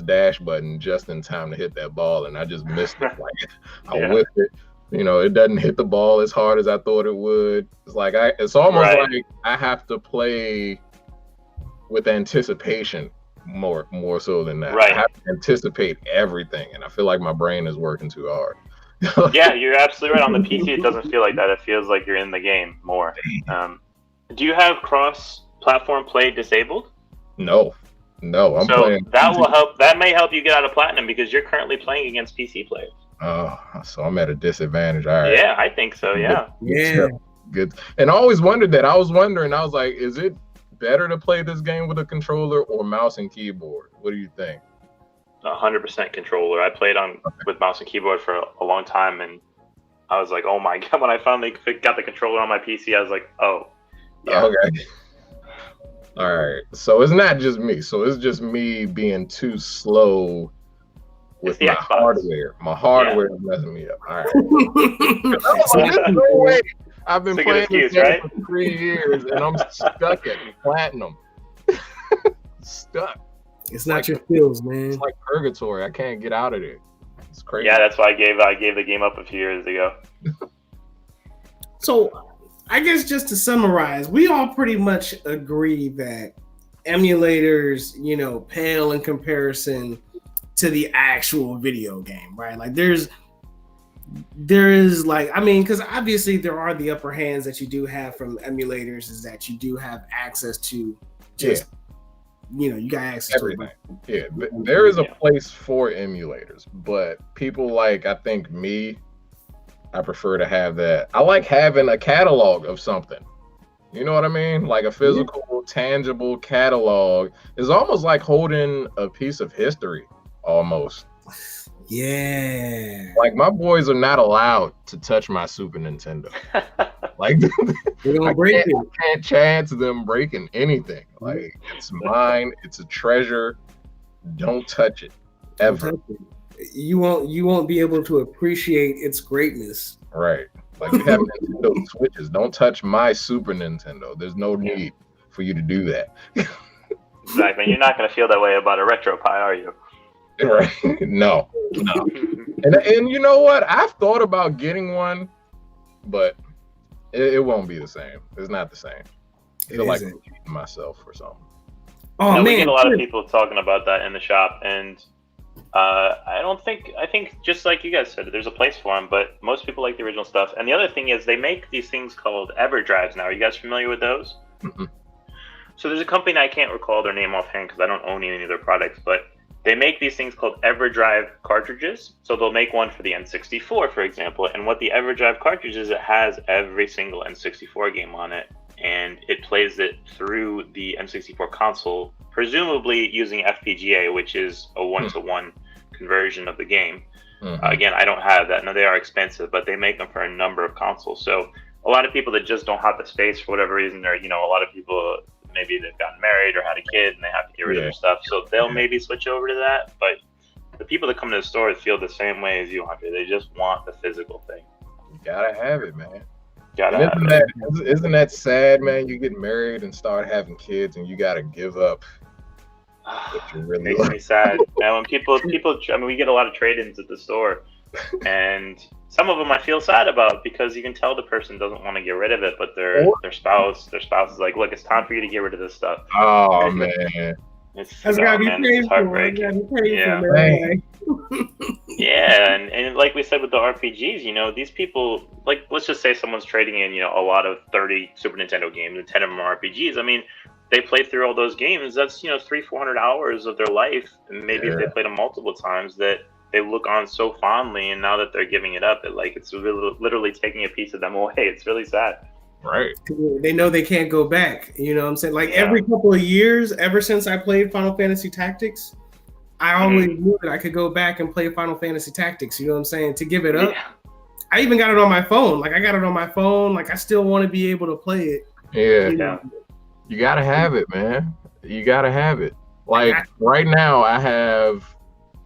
dash button just in time to hit that ball, and I just missed it. Like I whipped it. It doesn't hit the ball as hard as I thought it would. It's like it's almost like I have to play with anticipation more so than that. Right. I have to anticipate everything, and I feel like my brain is working too hard. Yeah, you're absolutely right. On the PC, it doesn't feel like that. It feels like you're in the game more. Do you have cross-platform play disabled? No, I'm playing. That will help. That may help you get out of platinum because you're currently playing against PC players. Oh, so I'm at a disadvantage. All right. Yeah, I think so. Yeah. Good. And I always wondered that. I was like, is it better to play this game with a controller or mouse and keyboard? What do you think? 100% controller. I played with mouse and keyboard for a long time, and I was like, oh my god! When I finally got the controller on my PC, I was like, oh. Yeah. Okay. All right. So it's not just me. So it's just me being too slow with my Xbox. hardware. My hardware is messing me up. All right. There's no way. I've been playing this game for 3 years, and I'm stuck at platinum. Stuck. It's not your skills, man. It's like purgatory. I can't get out of it. It's crazy. Yeah, that's why I gave the game up a few years ago. So, I guess just to summarize, we all pretty much agree that emulators, pale in comparison to the actual video game, right? Like there is like, I mean, because obviously there are the upper hands that you do have from emulators, is that you do have access to just, you got access everything. To it. Yeah, there is a place for emulators, but people like, I think I prefer to have that. I like having a catalog of something. You know what I mean? Like a physical, tangible catalog is almost like holding a piece of history, almost. Yeah. Like my boys are not allowed to touch my Super Nintendo. Like I can't chance them breaking anything. Like it's mine. It's a treasure. Don't touch it ever. You won't be able to appreciate its greatness. Right. Like you have Nintendo Switches. Don't touch my Super Nintendo. There's no need for you to do that. Exactly. You're not going to feel that way about a RetroPie, are you? Right. No. And you know what? I've thought about getting one, but it won't be the same. It's not the same. I feel like I'm cheating myself or something. Oh, man. We get a lot of people talking about that in the shop, and I think just like you guys said, there's a place for them, but most people like the original stuff. And the other thing is they make these things called Everdrives now. Are you guys familiar with those? Mm-hmm. So there's a company, I can't recall their name offhand because I don't own any of their products, but they make these things called Everdrive Cartridges. So they'll make one for the N64, for example. And what the Everdrive cartridge is, it has every single N64 game on it, and it plays it through the N64 console, presumably using FPGA, which is a one-to-one conversion of the game. Again, I don't have that. No, they are expensive, but they make them for a number of consoles. So a lot of people that just don't have the space for whatever reason, or a lot of people, maybe they've gotten married or had a kid and they have to get rid of their stuff, so they'll maybe switch over to that. But the people that come to the store feel the same way as you, Andre. They just want the physical thing. You gotta have it, man. Isn't that sad, man? You get married and start having kids, and you gotta give up what you really makes like. me sad. And when people, I mean, we get a lot of trade-ins at the store, and some of them I feel sad about because you can tell the person doesn't want to get rid of it, but their spouse is like, look, it's time for you to get rid of this stuff. Oh man, it's gotta be painful. Yeah, and like we said with the RPGs, these people, like, let's just say someone's trading in, a lot of 30 Super Nintendo games and 10 of them are RPGs. I mean, they play through all those games. That's 300-400 hours of their life, and maybe if they played them multiple times, that they look on so fondly, and now that they're giving it up, it's really, literally taking a piece of them away. It's really sad. Right. They know they can't go back. You know what I'm saying? Like every couple of years, ever since I played Final Fantasy Tactics, I always knew that I could go back and play Final Fantasy Tactics. You know what I'm saying? To give it up. Yeah. I even got it on my phone. Like I got it on my phone. Like I still want to be able to play it. Yeah. You gotta have it, man. You gotta have it. Like right now, I have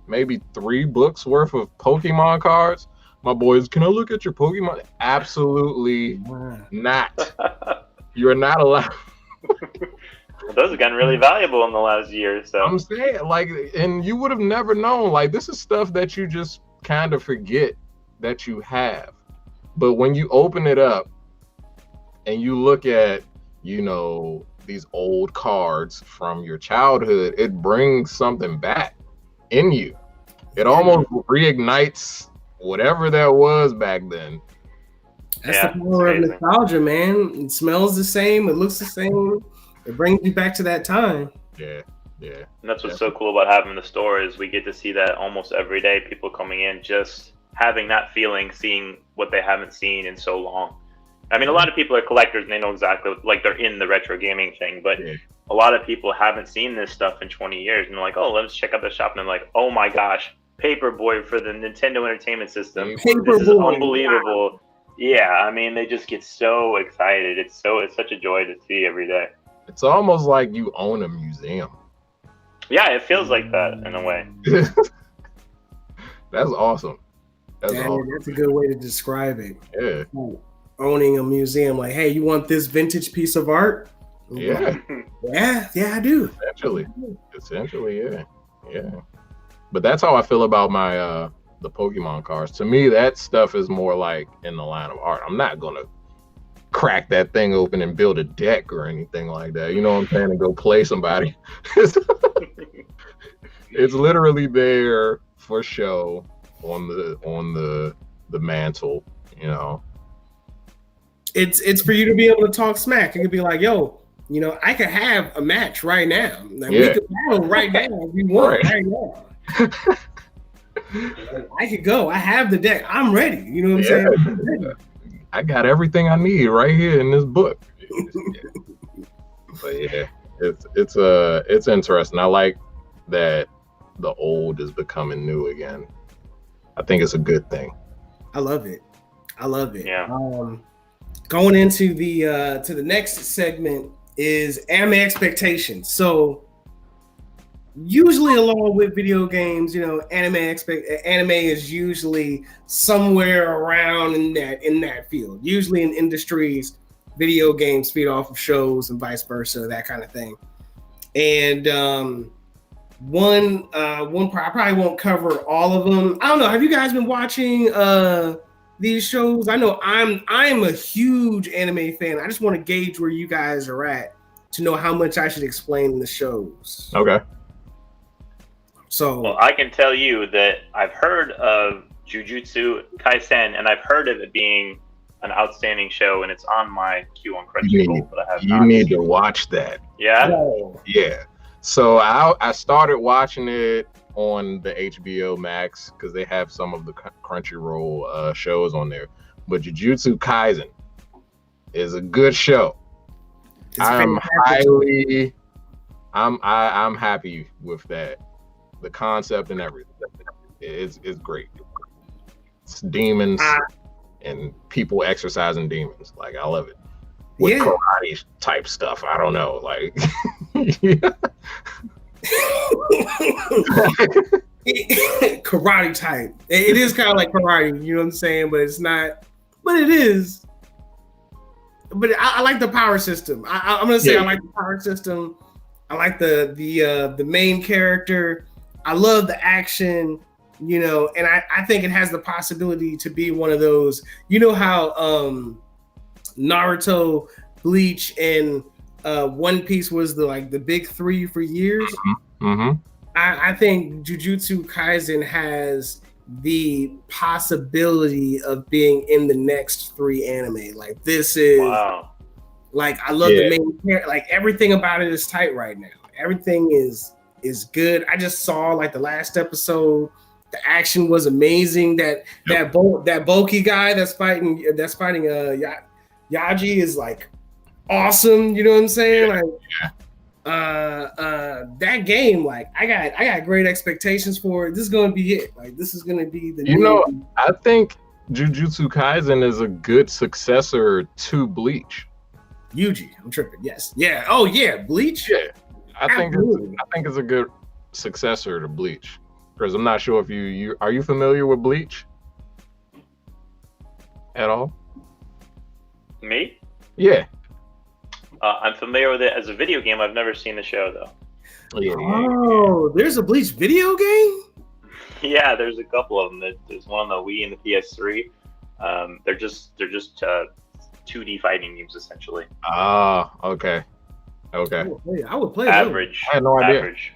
maybe 3 books worth of Pokemon cards. My boys, can I look at your Pokemon? Absolutely not. You're not allowed. Those have gotten really valuable in the last year or so. I'm saying, like, and you would have never known. Like, this is stuff that you just kind of forget that you have. But when you open it up and you look at, these old cards from your childhood, it brings something back in you. It almost reignites whatever that was back then. That's the power of nostalgia, man. It smells the same. It looks the same. It brings you back to that time. Yeah. And that's what's so cool about having the store is we get to see that almost every day. People coming in, just having that feeling, seeing what they haven't seen in so long. I mean, a lot of people are collectors and they know exactly, like, they're in the retro gaming thing, but a lot of people haven't seen this stuff in 20 years and they're like, oh, let's check out the shop. And they're like, oh my gosh, Paperboy for the Nintendo Entertainment System. This is unbelievable. Wow. Yeah, I mean, they just get so excited. It's such a joy to see every day. It's almost like you own a museum. Yeah, it feels like that in a way. That's awesome. That's a good way to describe it. Yeah. Owning a museum, like, hey, you want this vintage piece of art? Yeah, I do. Essentially, yeah. But that's how I feel about my the Pokemon cards. To me, that stuff is more like in the line of art. I'm not gonna crack that thing open and build a deck or anything like that. You know what I'm saying? And go play somebody. It's literally there for show on the mantle. It's for you to be able to talk smack. You could be like, yo, I could have a match right now. Like, we could battle right now if you want right now. I could go. I have the deck. I'm ready. You know what I'm saying? I got everything I need right here in this book. But it's interesting. I like that the old is becoming new again. I think it's a good thing. I love it. Yeah. Going into the next segment is anime expectations. So usually along with video games, anime is usually somewhere around in that field. Usually in industries, video games feed off of shows and vice versa, that kind of thing. And one I probably won't cover all of them. I don't know. Have you guys been watching these shows? I know I'm a huge anime fan. I just want to gauge where you guys are at to know how much I should explain the shows. Okay. So well, I can tell you that I've heard of Jujutsu Kaisen, and I've heard of it being an outstanding show, and it's on my queue on Crunchyroll, but I have not. You need seen to it. watch that. Yeah. Yeah. So I started watching it on the HBO Max because they have some of the Crunchyroll shows on there. But Jujutsu Kaisen is a good show. I'm happy with that. The concept and everything. It's great. It's demons and people exercising demons. Like, I love it. With karate type stuff. I don't know. Like karate type. It is kind of like karate, you know what I'm saying? But it's not, but it is. But I like the power system. I'm gonna say I like the power system. I like the main character. I love the action, you know, and I think it has the possibility to be one of those, you know how Naruto, Bleach, and One Piece was the big three for years. Mm-hmm. I think Jujutsu Kaisen has the possibility of being in the next 3 anime. Like, this is like, I love the main character. Like, everything about it is tight right now. Everything is good. I just saw like the last episode. The action was amazing. That bulky guy that's fighting Yaji is like awesome. You know what I'm saying? Like that game, like I got great expectations for it. This is gonna be it. Like, this is gonna be the I think Jujutsu Kaisen is a good successor to Bleach. Yuji, I'm tripping. Yes. Yeah. Oh yeah, Bleach. Yeah. I think it's a good successor to Bleach. Because I'm not sure if you are you familiar with Bleach at all? Me? Yeah. I'm familiar with it as a video game. I've never seen the show though. Oh, there's a Bleach video game? Yeah, there's a couple of them. There's one on the Wii and the PS3. They're just 2D fighting games essentially. Ah, okay. Okay. I would play average. I had no idea. Average.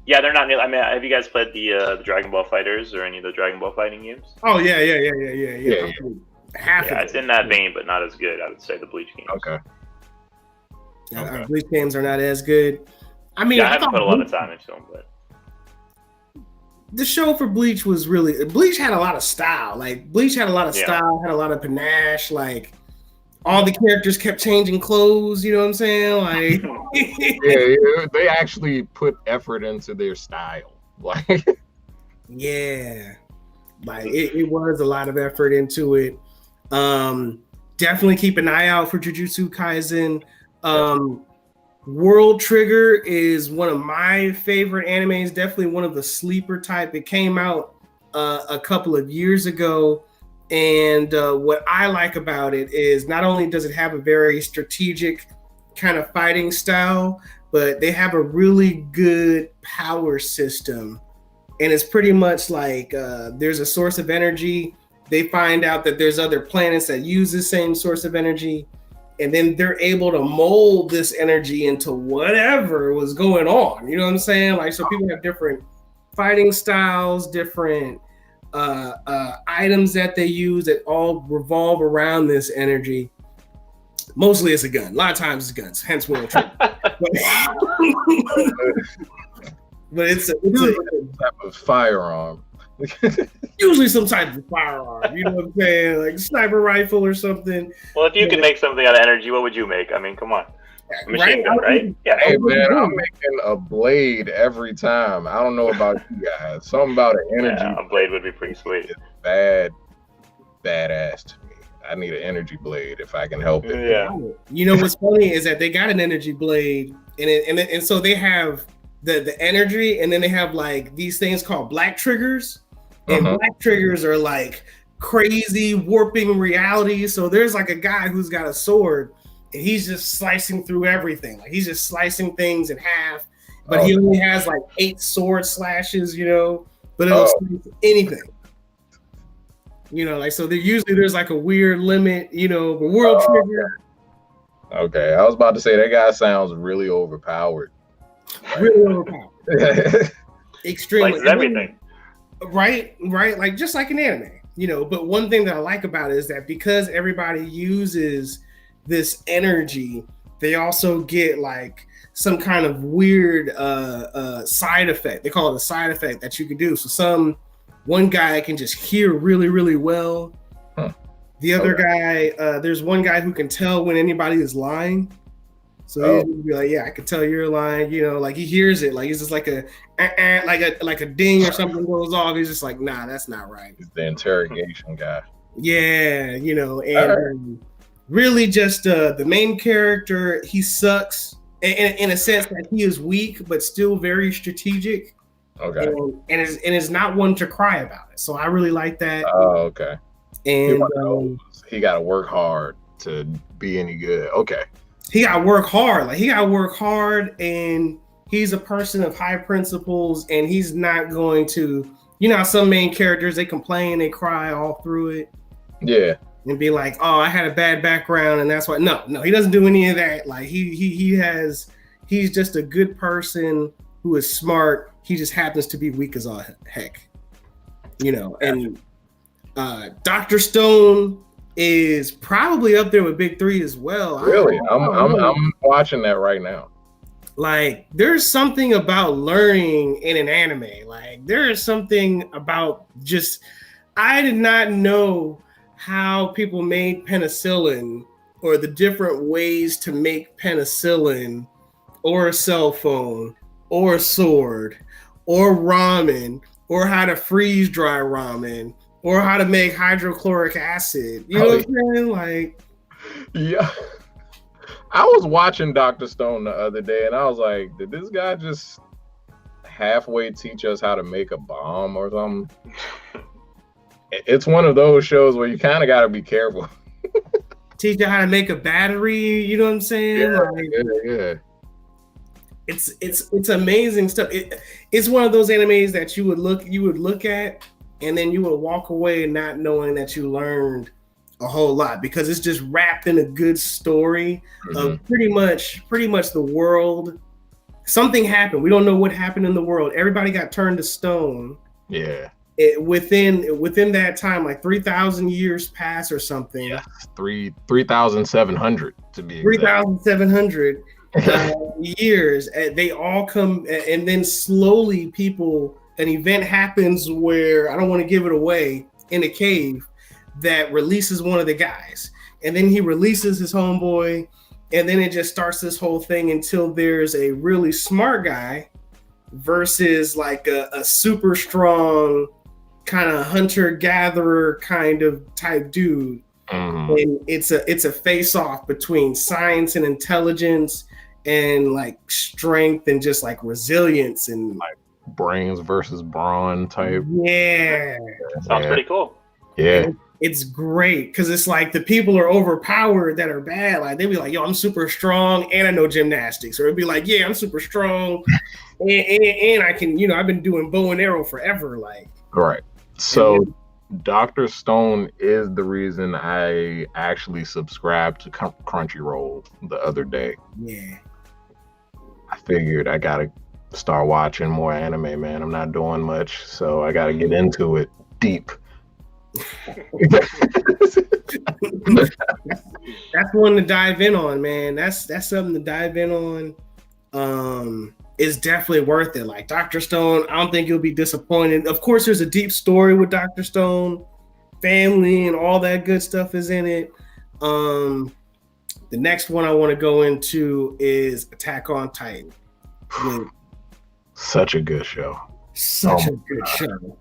Yeah, they're not. I mean, have you guys played the Dragon Ball Fighters or any of the Dragon Ball fighting games? Oh yeah. It's in that vein, but not as good. I would say the Bleach games. Okay. Bleach games are not as good. I mean, I haven't put a lot of time into them, but the show for Bleach was really. Bleach had a lot of style. Like, Bleach had a lot of style, had a lot of panache. Like, all the characters kept changing clothes, you know what I'm saying? Like, yeah, they actually put effort into their style. Like, yeah, like it was a lot of effort into it. Definitely keep an eye out for Jujutsu Kaisen. World Trigger is one of my favorite animes. Definitely one of the sleeper type. It came out a couple of years ago. And what I like about it is not only does it have a very strategic kind of fighting style, but they have a really good power system. And it's pretty much like there's a source of energy. They find out that there's other planets that use the same source of energy. And then they're able to mold this energy into whatever was going on. You know what I'm saying? Like, so people have different fighting styles, different items that they use that all revolve around this energy. Mostly it's a gun. A lot of times it's guns, hence World Trigger. But it's a type of firearm. Usually some type of firearm, you know what I'm saying? Like sniper rifle or something. Well, if you can make something out of energy, what would you make? I mean, come on. Machine gun, right? Yeah. Hey man, I'm making a blade every time. I don't know about you guys. Something about an energy. Yeah, a blade would be pretty sweet. Badass to me. I need an energy blade if I can help it. Yeah. You know what's funny is that they got an energy blade, and so they have the energy, and then they have like these things called black triggers, and black triggers are like crazy warping reality. So there's like a guy who's got a sword. And he's just slicing through everything. Like, he's just slicing things in half, but he only has like 8 sword slashes, you know, but it'll slice anything. You know, like, so there's like a weird limit, you know, but World Trigger. Okay, I was about to say that guy sounds really overpowered. Really overpowered. Extremely. Slices everything. Right, like just like an anime, you know. But one thing that I like about it is that because everybody uses this energy, they also get like some kind of weird side effect. They call it a side effect that you can do. So one guy can just hear really, really well. The other guy, there's one guy who can tell when anybody is lying. So he'd be like, "Yeah, I can tell you're lying." You know, like he hears it, like it's just like a ding or something goes off. He's just like, "Nah, that's not right." He's the interrogation guy. Yeah, you know, and really just the main character, he sucks in a sense that he is weak, but still very strategic. Okay. And is not one to cry about it. So I really like that. Oh, okay. And he got to work hard to be any good. Okay. He got to work hard. Like he got to work hard, and he's a person of high principles, and he's not going to, you know, some main characters, they complain, they cry all through it. Yeah. And be like, "Oh, I had a bad background, and that's why." No, he doesn't do any of that. Like he's just a good person who is smart. He just happens to be weak as all heck, you know. And Dr. Stone is probably up there with Big Three as well. Really, I'm watching that right now. Like, there's something about learning in an anime. Like, there is something about just, I did not know how people made penicillin or the different ways to make penicillin or a cell phone or a sword or ramen or how to freeze dry ramen or how to make hydrochloric acid. You know what I'm saying? Like, yeah. I was watching Dr. Stone the other day and I was like, did this guy just halfway teach us how to make a bomb or something? It's one of those shows where you kind of got to be careful. Teach you how to make a battery, you know what I'm saying? Yeah. It's amazing stuff. It's one of those animes that you would look at and then you would walk away not knowing that you learned a whole lot, because it's just wrapped in a good story of pretty much the world. Something happened. We don't know what happened in the world. Everybody got turned to stone. Yeah. Within that time, like 3,000 years pass or something. Yeah, 3,700 to be exact. 3,700 years. They all come, and then slowly an event happens where, I don't want to give it away, in a cave that releases one of the guys, and then he releases his homeboy, and then it just starts this whole thing until there's a really smart guy versus like a super strong kind of hunter-gatherer kind of type dude. And it's a face-off between science and intelligence and like strength and just like resilience and like brains versus brawn type. Yeah. Sounds pretty cool. Yeah. And it's great because it's like the people are overpowered that are bad. Like they'd be like, "Yo, I'm super strong and I know gymnastics," or it'd be like, "Yeah, I'm super strong and I can, you know, I've been doing bow and arrow forever." Like, right. So Dr. Stone is the reason I actually subscribed to Crunchyroll the other day. Yeah. I figured I gotta start watching more anime, man. I'm not doing much, so I gotta get into it deep. That's one to dive in on, man. That's something to dive in on. It's definitely worth it. Like Dr. Stone, I don't think you'll be disappointed. Of course, there's a deep story with Dr. Stone, family and all that good stuff is in it. The next one I want to go into is Attack on Titan. Such a good show. Such a good show.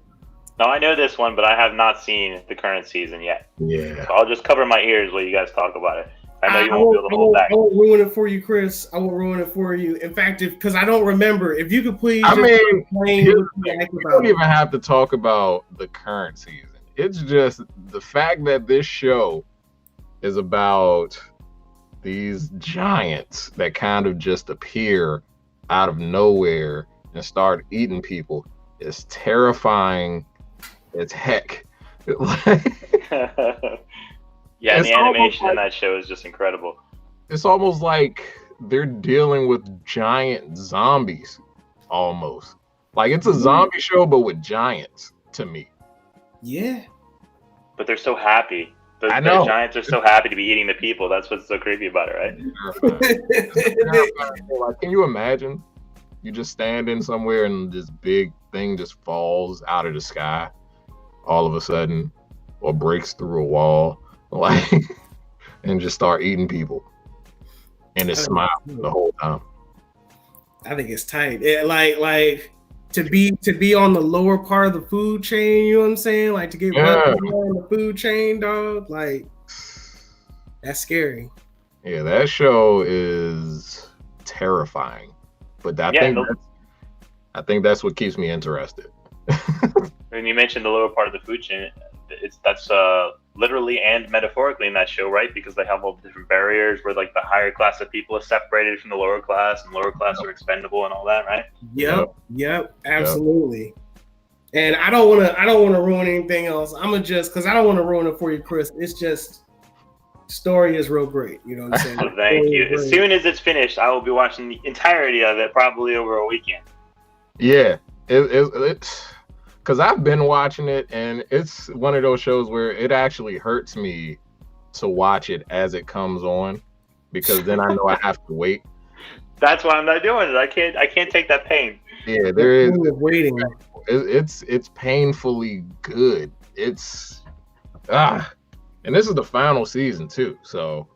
No, I know this one, but I have not seen the current season yet. Yeah. So I'll just cover my ears while you guys talk about it. I know you won't be able to hold back. I won't ruin it for you, Chris. I won't ruin it for you. In fact, because I don't remember, if you could please. I mean, you don't even have to talk about the current season. It's just the fact that this show is about these giants that kind of just appear out of nowhere and start eating people is terrifying as heck. Yeah, and the animation in that show is just incredible. It's almost like they're dealing with giant zombies, almost. Like it's a zombie show, but with giants to me. Yeah. But they're so happy. The giants are so happy to be eating the people. That's what's so creepy about it, right? Like, can you imagine? You just standing somewhere and this big thing just falls out of the sky all of a sudden, or breaks through a wall, like, and just start eating people, and it smiles the whole time. I think it's tight. Like to be on the lower part of the food chain. You know what I'm saying? Like to get on the food chain, dog. Like that's scary. Yeah, that show is terrifying, but I think that's what keeps me interested. When you mentioned the lower part of the food chain, that's literally and metaphorically in that show, right? Because they have all the different barriers where like the higher class of people are separated from the lower class, and lower class are expendable and all that, right? Yep, absolutely. And I don't want to ruin anything else. I'm gonna just because I don't want to ruin it for you, Chris. It's just story is real great. You know what I'm saying? Well, thank you. As soon as it's finished, I will be watching the entirety of it, probably over a weekend. Yeah, it's because I've been watching it, and it's one of those shows where it actually hurts me to watch it as it comes on, because then I know I have to wait. That's why I'm not doing it. I can't take that pain. Yeah, there is waiting. It's painfully good. It's and this is the final season too, so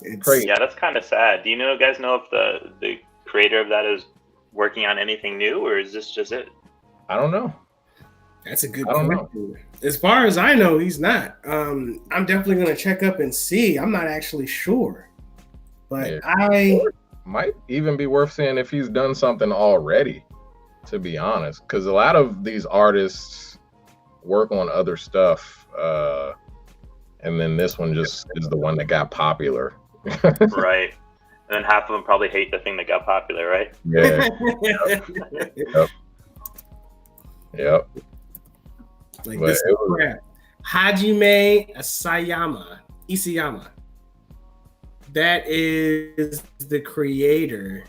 it's crazy. Yeah, that's kind of sad. Do you guys know if the creator of that is working on anything new, or is this just it? I don't know. That's a good question. As far as I know, he's not. I'm definitely going to check up and see. I'm not actually sure. But I might even be worth seeing if he's done something already, to be honest. Because a lot of these artists work on other stuff. And then this one just is the one that got popular. Right. And then half of them probably hate the thing that got popular, right? Yeah. Yep. Like this is crap. Hajime Isayama. That is the creator,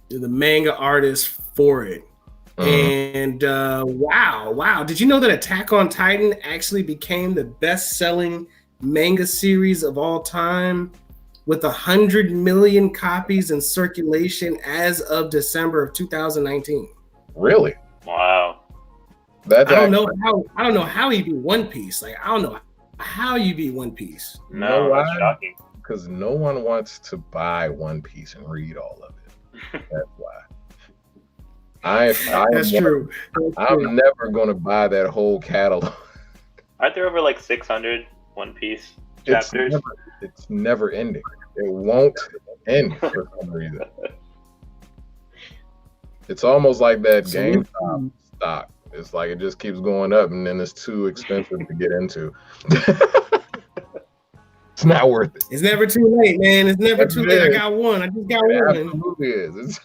the manga artist for it. And wow. Did you know that Attack on Titan actually became the best-selling manga series of all time with 100 million copies in circulation as of December of 2019? Really? Wow. I don't know how he beat One Piece. Like I don't know how you beat One Piece. No, that's shocking. Because no one wants to buy One Piece and read all of it. That's why. That's true. I'm never going to buy that whole catalog. Aren't there over like 600 One Piece chapters? It's never ending. It won't end for some reason. It's almost like that GameStop stock. It's like it just keeps going up, and then it's too expensive to get into. It's not worth it. It's never too late, man. It's never too late. I got one. I just got one. It absolutely is.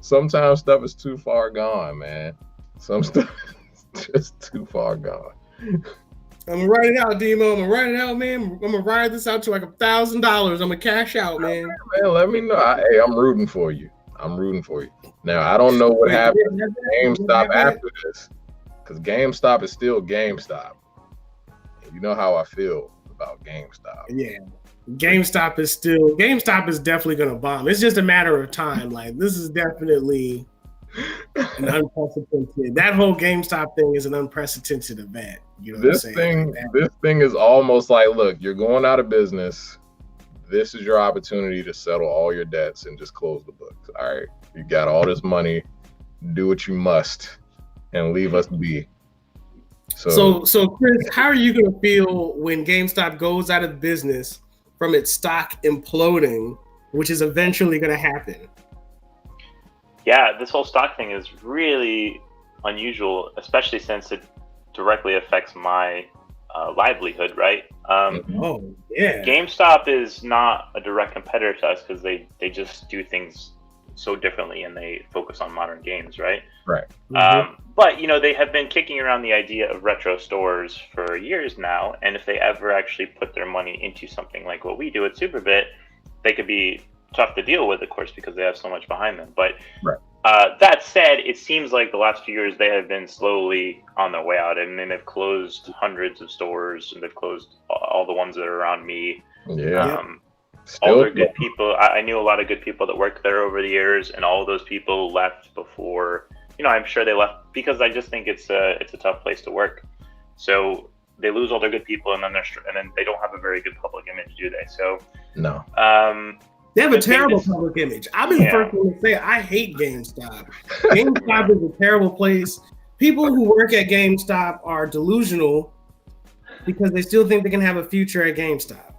Sometimes stuff is too far gone, man. Some stuff is just too far gone. I'm gonna write it out, Demo. I'm gonna write it out, man. I'm gonna ride this out to like $1,000. I'm gonna cash out, man. Man, let me know. Hey, I'm rooting for you. Now, I don't know what happened to GameStop after this, because GameStop is still GameStop. And you know how I feel about GameStop. Yeah. GameStop is definitely going to bomb. It's just a matter of time. Like, this is definitely an unprecedented. That whole GameStop thing is an unprecedented event. You know this thing is almost like, look, you're going out of business. This is your opportunity to settle all your debts and just close the books. All right, you got all this money. Do what you must and leave us be. So Chris, how are you going to feel when GameStop goes out of business from its stock imploding, which is eventually going to happen? Yeah, this whole stock thing is really unusual, especially since it directly affects my livelihood, right? Oh, yeah. GameStop is not a direct competitor to us because they just do things so differently and they focus on modern games, right? Right. But, they have been kicking around the idea of retro stores for years now, and if they ever actually put their money into something like what we do at Superbit, they could be tough to deal with, of course, because they have so much behind them. But Right. that said, it seems like the last few years they have been slowly on their way out, and then they've closed hundreds of stores, and they've closed all the ones that are around me. Yeah. All their good people. I knew a lot of good people that worked there over the years, and all of those people left before. I'm sure they left because I just think it's a tough place to work. So they lose all their good people, and then they don't have a very good public image, do they? So no. They have a terrible public image. I've been the first one to say I hate GameStop. GameStop is a terrible place. People who work at GameStop are delusional because they still think they can have a future at GameStop.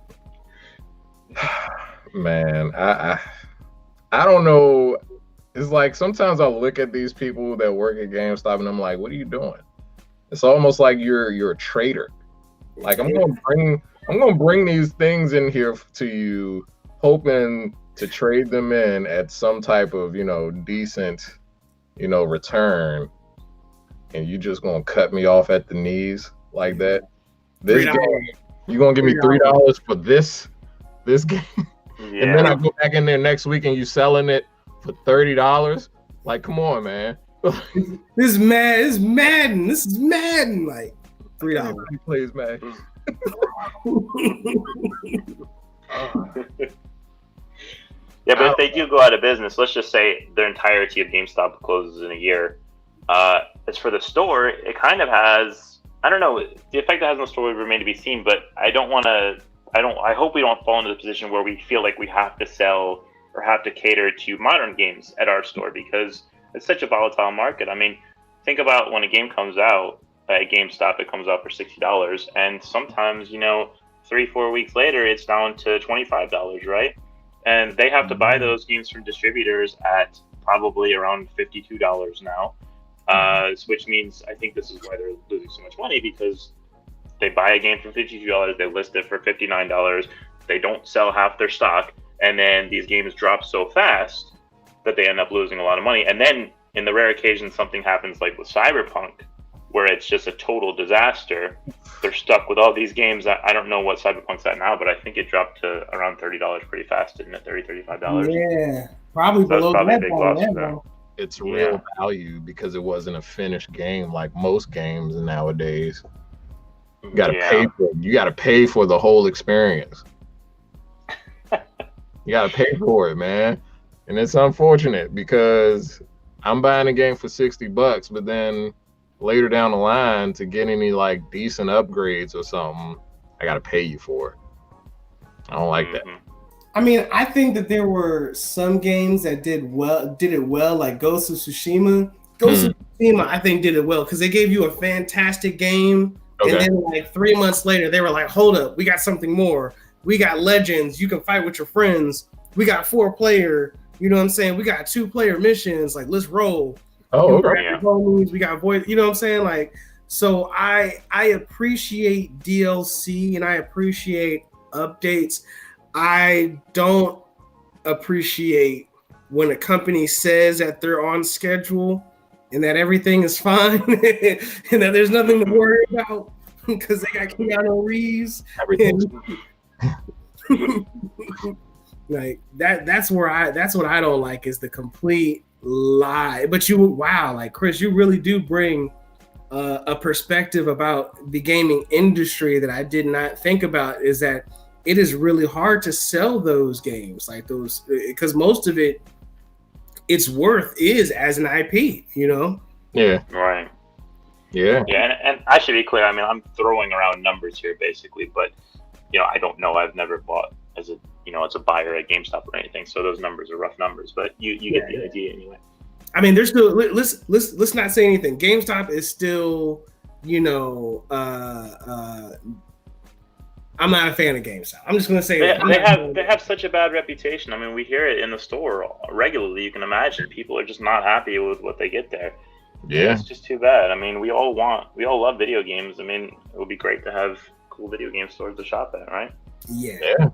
Man, I don't know. It's like sometimes I'll look at these people that work at GameStop and I'm like, what are you doing? It's almost like you're a traitor. Like I'm gonna bring these things in here to you, hoping to trade them in at some type of decent return, and you just gonna cut me off at the knees like that. This game, you gonna give me $3 for this game? Yeah. And then I go back in there next week and you selling it for $30. Like, come on, man. This is Madden. This is Madden. Like $3. Please, man. Yeah, but if they do go out of business, let's just say their entirety of GameStop closes in a year. As for the store, it kind of has, I don't know, the effect it has on the store would remain to be seen, but I hope we don't fall into the position where we feel like we have to sell or have to cater to modern games at our store, because it's such a volatile market. I mean, think about when a game comes out at GameStop, it comes out for $60, and sometimes, 3-4 weeks later, it's down to $25, right? And they have to buy those games from distributors at probably around $52 now, which means I think this is why they're losing so much money, because they buy a game for $52, they list it for $59, they don't sell half their stock, and then these games drop so fast that they end up losing a lot of money. And then in the rare occasion something happens like with Cyberpunk, where it's just a total disaster, they're stuck with all these games. I don't know what Cyberpunk's at now, but I think it dropped to around $30 pretty fast, didn't it? $35. Yeah, probably so below probably that. A big loss for them. It's real value because it wasn't a finished game like most games nowadays. You gotta pay for it. You gotta pay for the whole experience. You gotta pay for it, man. And it's unfortunate because I'm buying a game for $60, but then later down the line to get any like decent upgrades or something, I gotta pay you for it. I don't like that. I mean, I think that there were some games that did it well, like Ghost of Tsushima. Ghost of Tsushima, I think, did it well because they gave you a fantastic game, and then like 3 months later, they were like, "Hold up, we got something more. We got Legends. You can fight with your friends. We got 4-player. You know what I'm saying? We got 2-player missions. Like, let's roll. Oh, okay. We got voice. You know what I'm saying? Like, so I appreciate DLC and I appreciate updates. I don't appreciate when a company says that they're on schedule and that everything is fine and that there's nothing to worry about because they got Keanu Reeves. Like that's what I don't like is the complete lie. But like Chris, you really do bring a perspective about the gaming industry that I did not think about, is that it is really hard to sell those games like those because most of its worth is as an IP, Yeah. Right. Yeah. Yeah, and I should be clear. I mean, I'm throwing around numbers here basically, but I don't know. I've never bought as a buyer at GameStop or anything, so those numbers are rough numbers. But you get the idea anyway. I mean, there's still let's not say anything. GameStop is still, I'm not a fan of GameStop. I'm just gonna say they have such a bad reputation. I mean, we hear it in the store regularly. You can imagine people are just not happy with what they get there. Yeah, it's just too bad. I mean, we all love video games. I mean, it would be great to have cool video game stores to shop at, right? Yeah.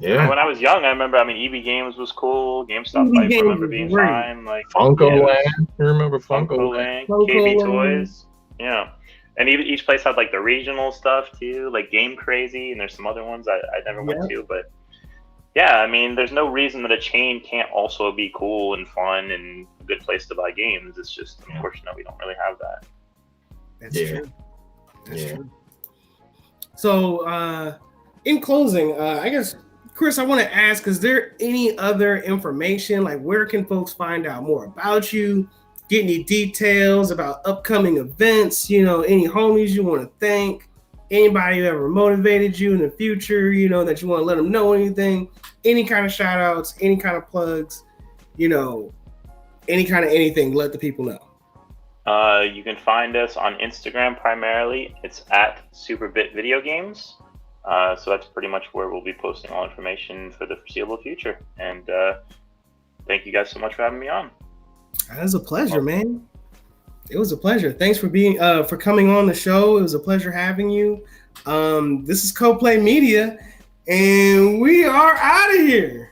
When I was young, I remember. I mean, EB Games was cool. GameStop, I remember being fine. Like Funko Land. You remember Funko Land? KB Toys. Yeah. And each place had like the regional stuff too, like Game Crazy, and there's some other ones I never went to, but Yeah, I mean, there's no reason that a chain can't also be cool and fun and a good place to buy games. It's just unfortunate we don't really have that. That's true. That's true. So, in closing, I guess, Chris, I want to ask, is there any other information? Like, where can folks find out more about you? Get any details about upcoming events? You know, any homies you want to thank? Anybody who ever motivated you in the future, you know, that you want to let them know anything? Any kind of shout outs, any kind of plugs, you know, any kind of anything, let the people know. You can find us on Instagram primarily. It's at Superbit Video Games. So that's pretty much where we'll be posting all information for the foreseeable future. And thank you guys so much for having me on. It was a pleasure, man. It was a pleasure. Thanks for being for coming on the show. It was a pleasure having you. This is Coplay Media, and we are out of here.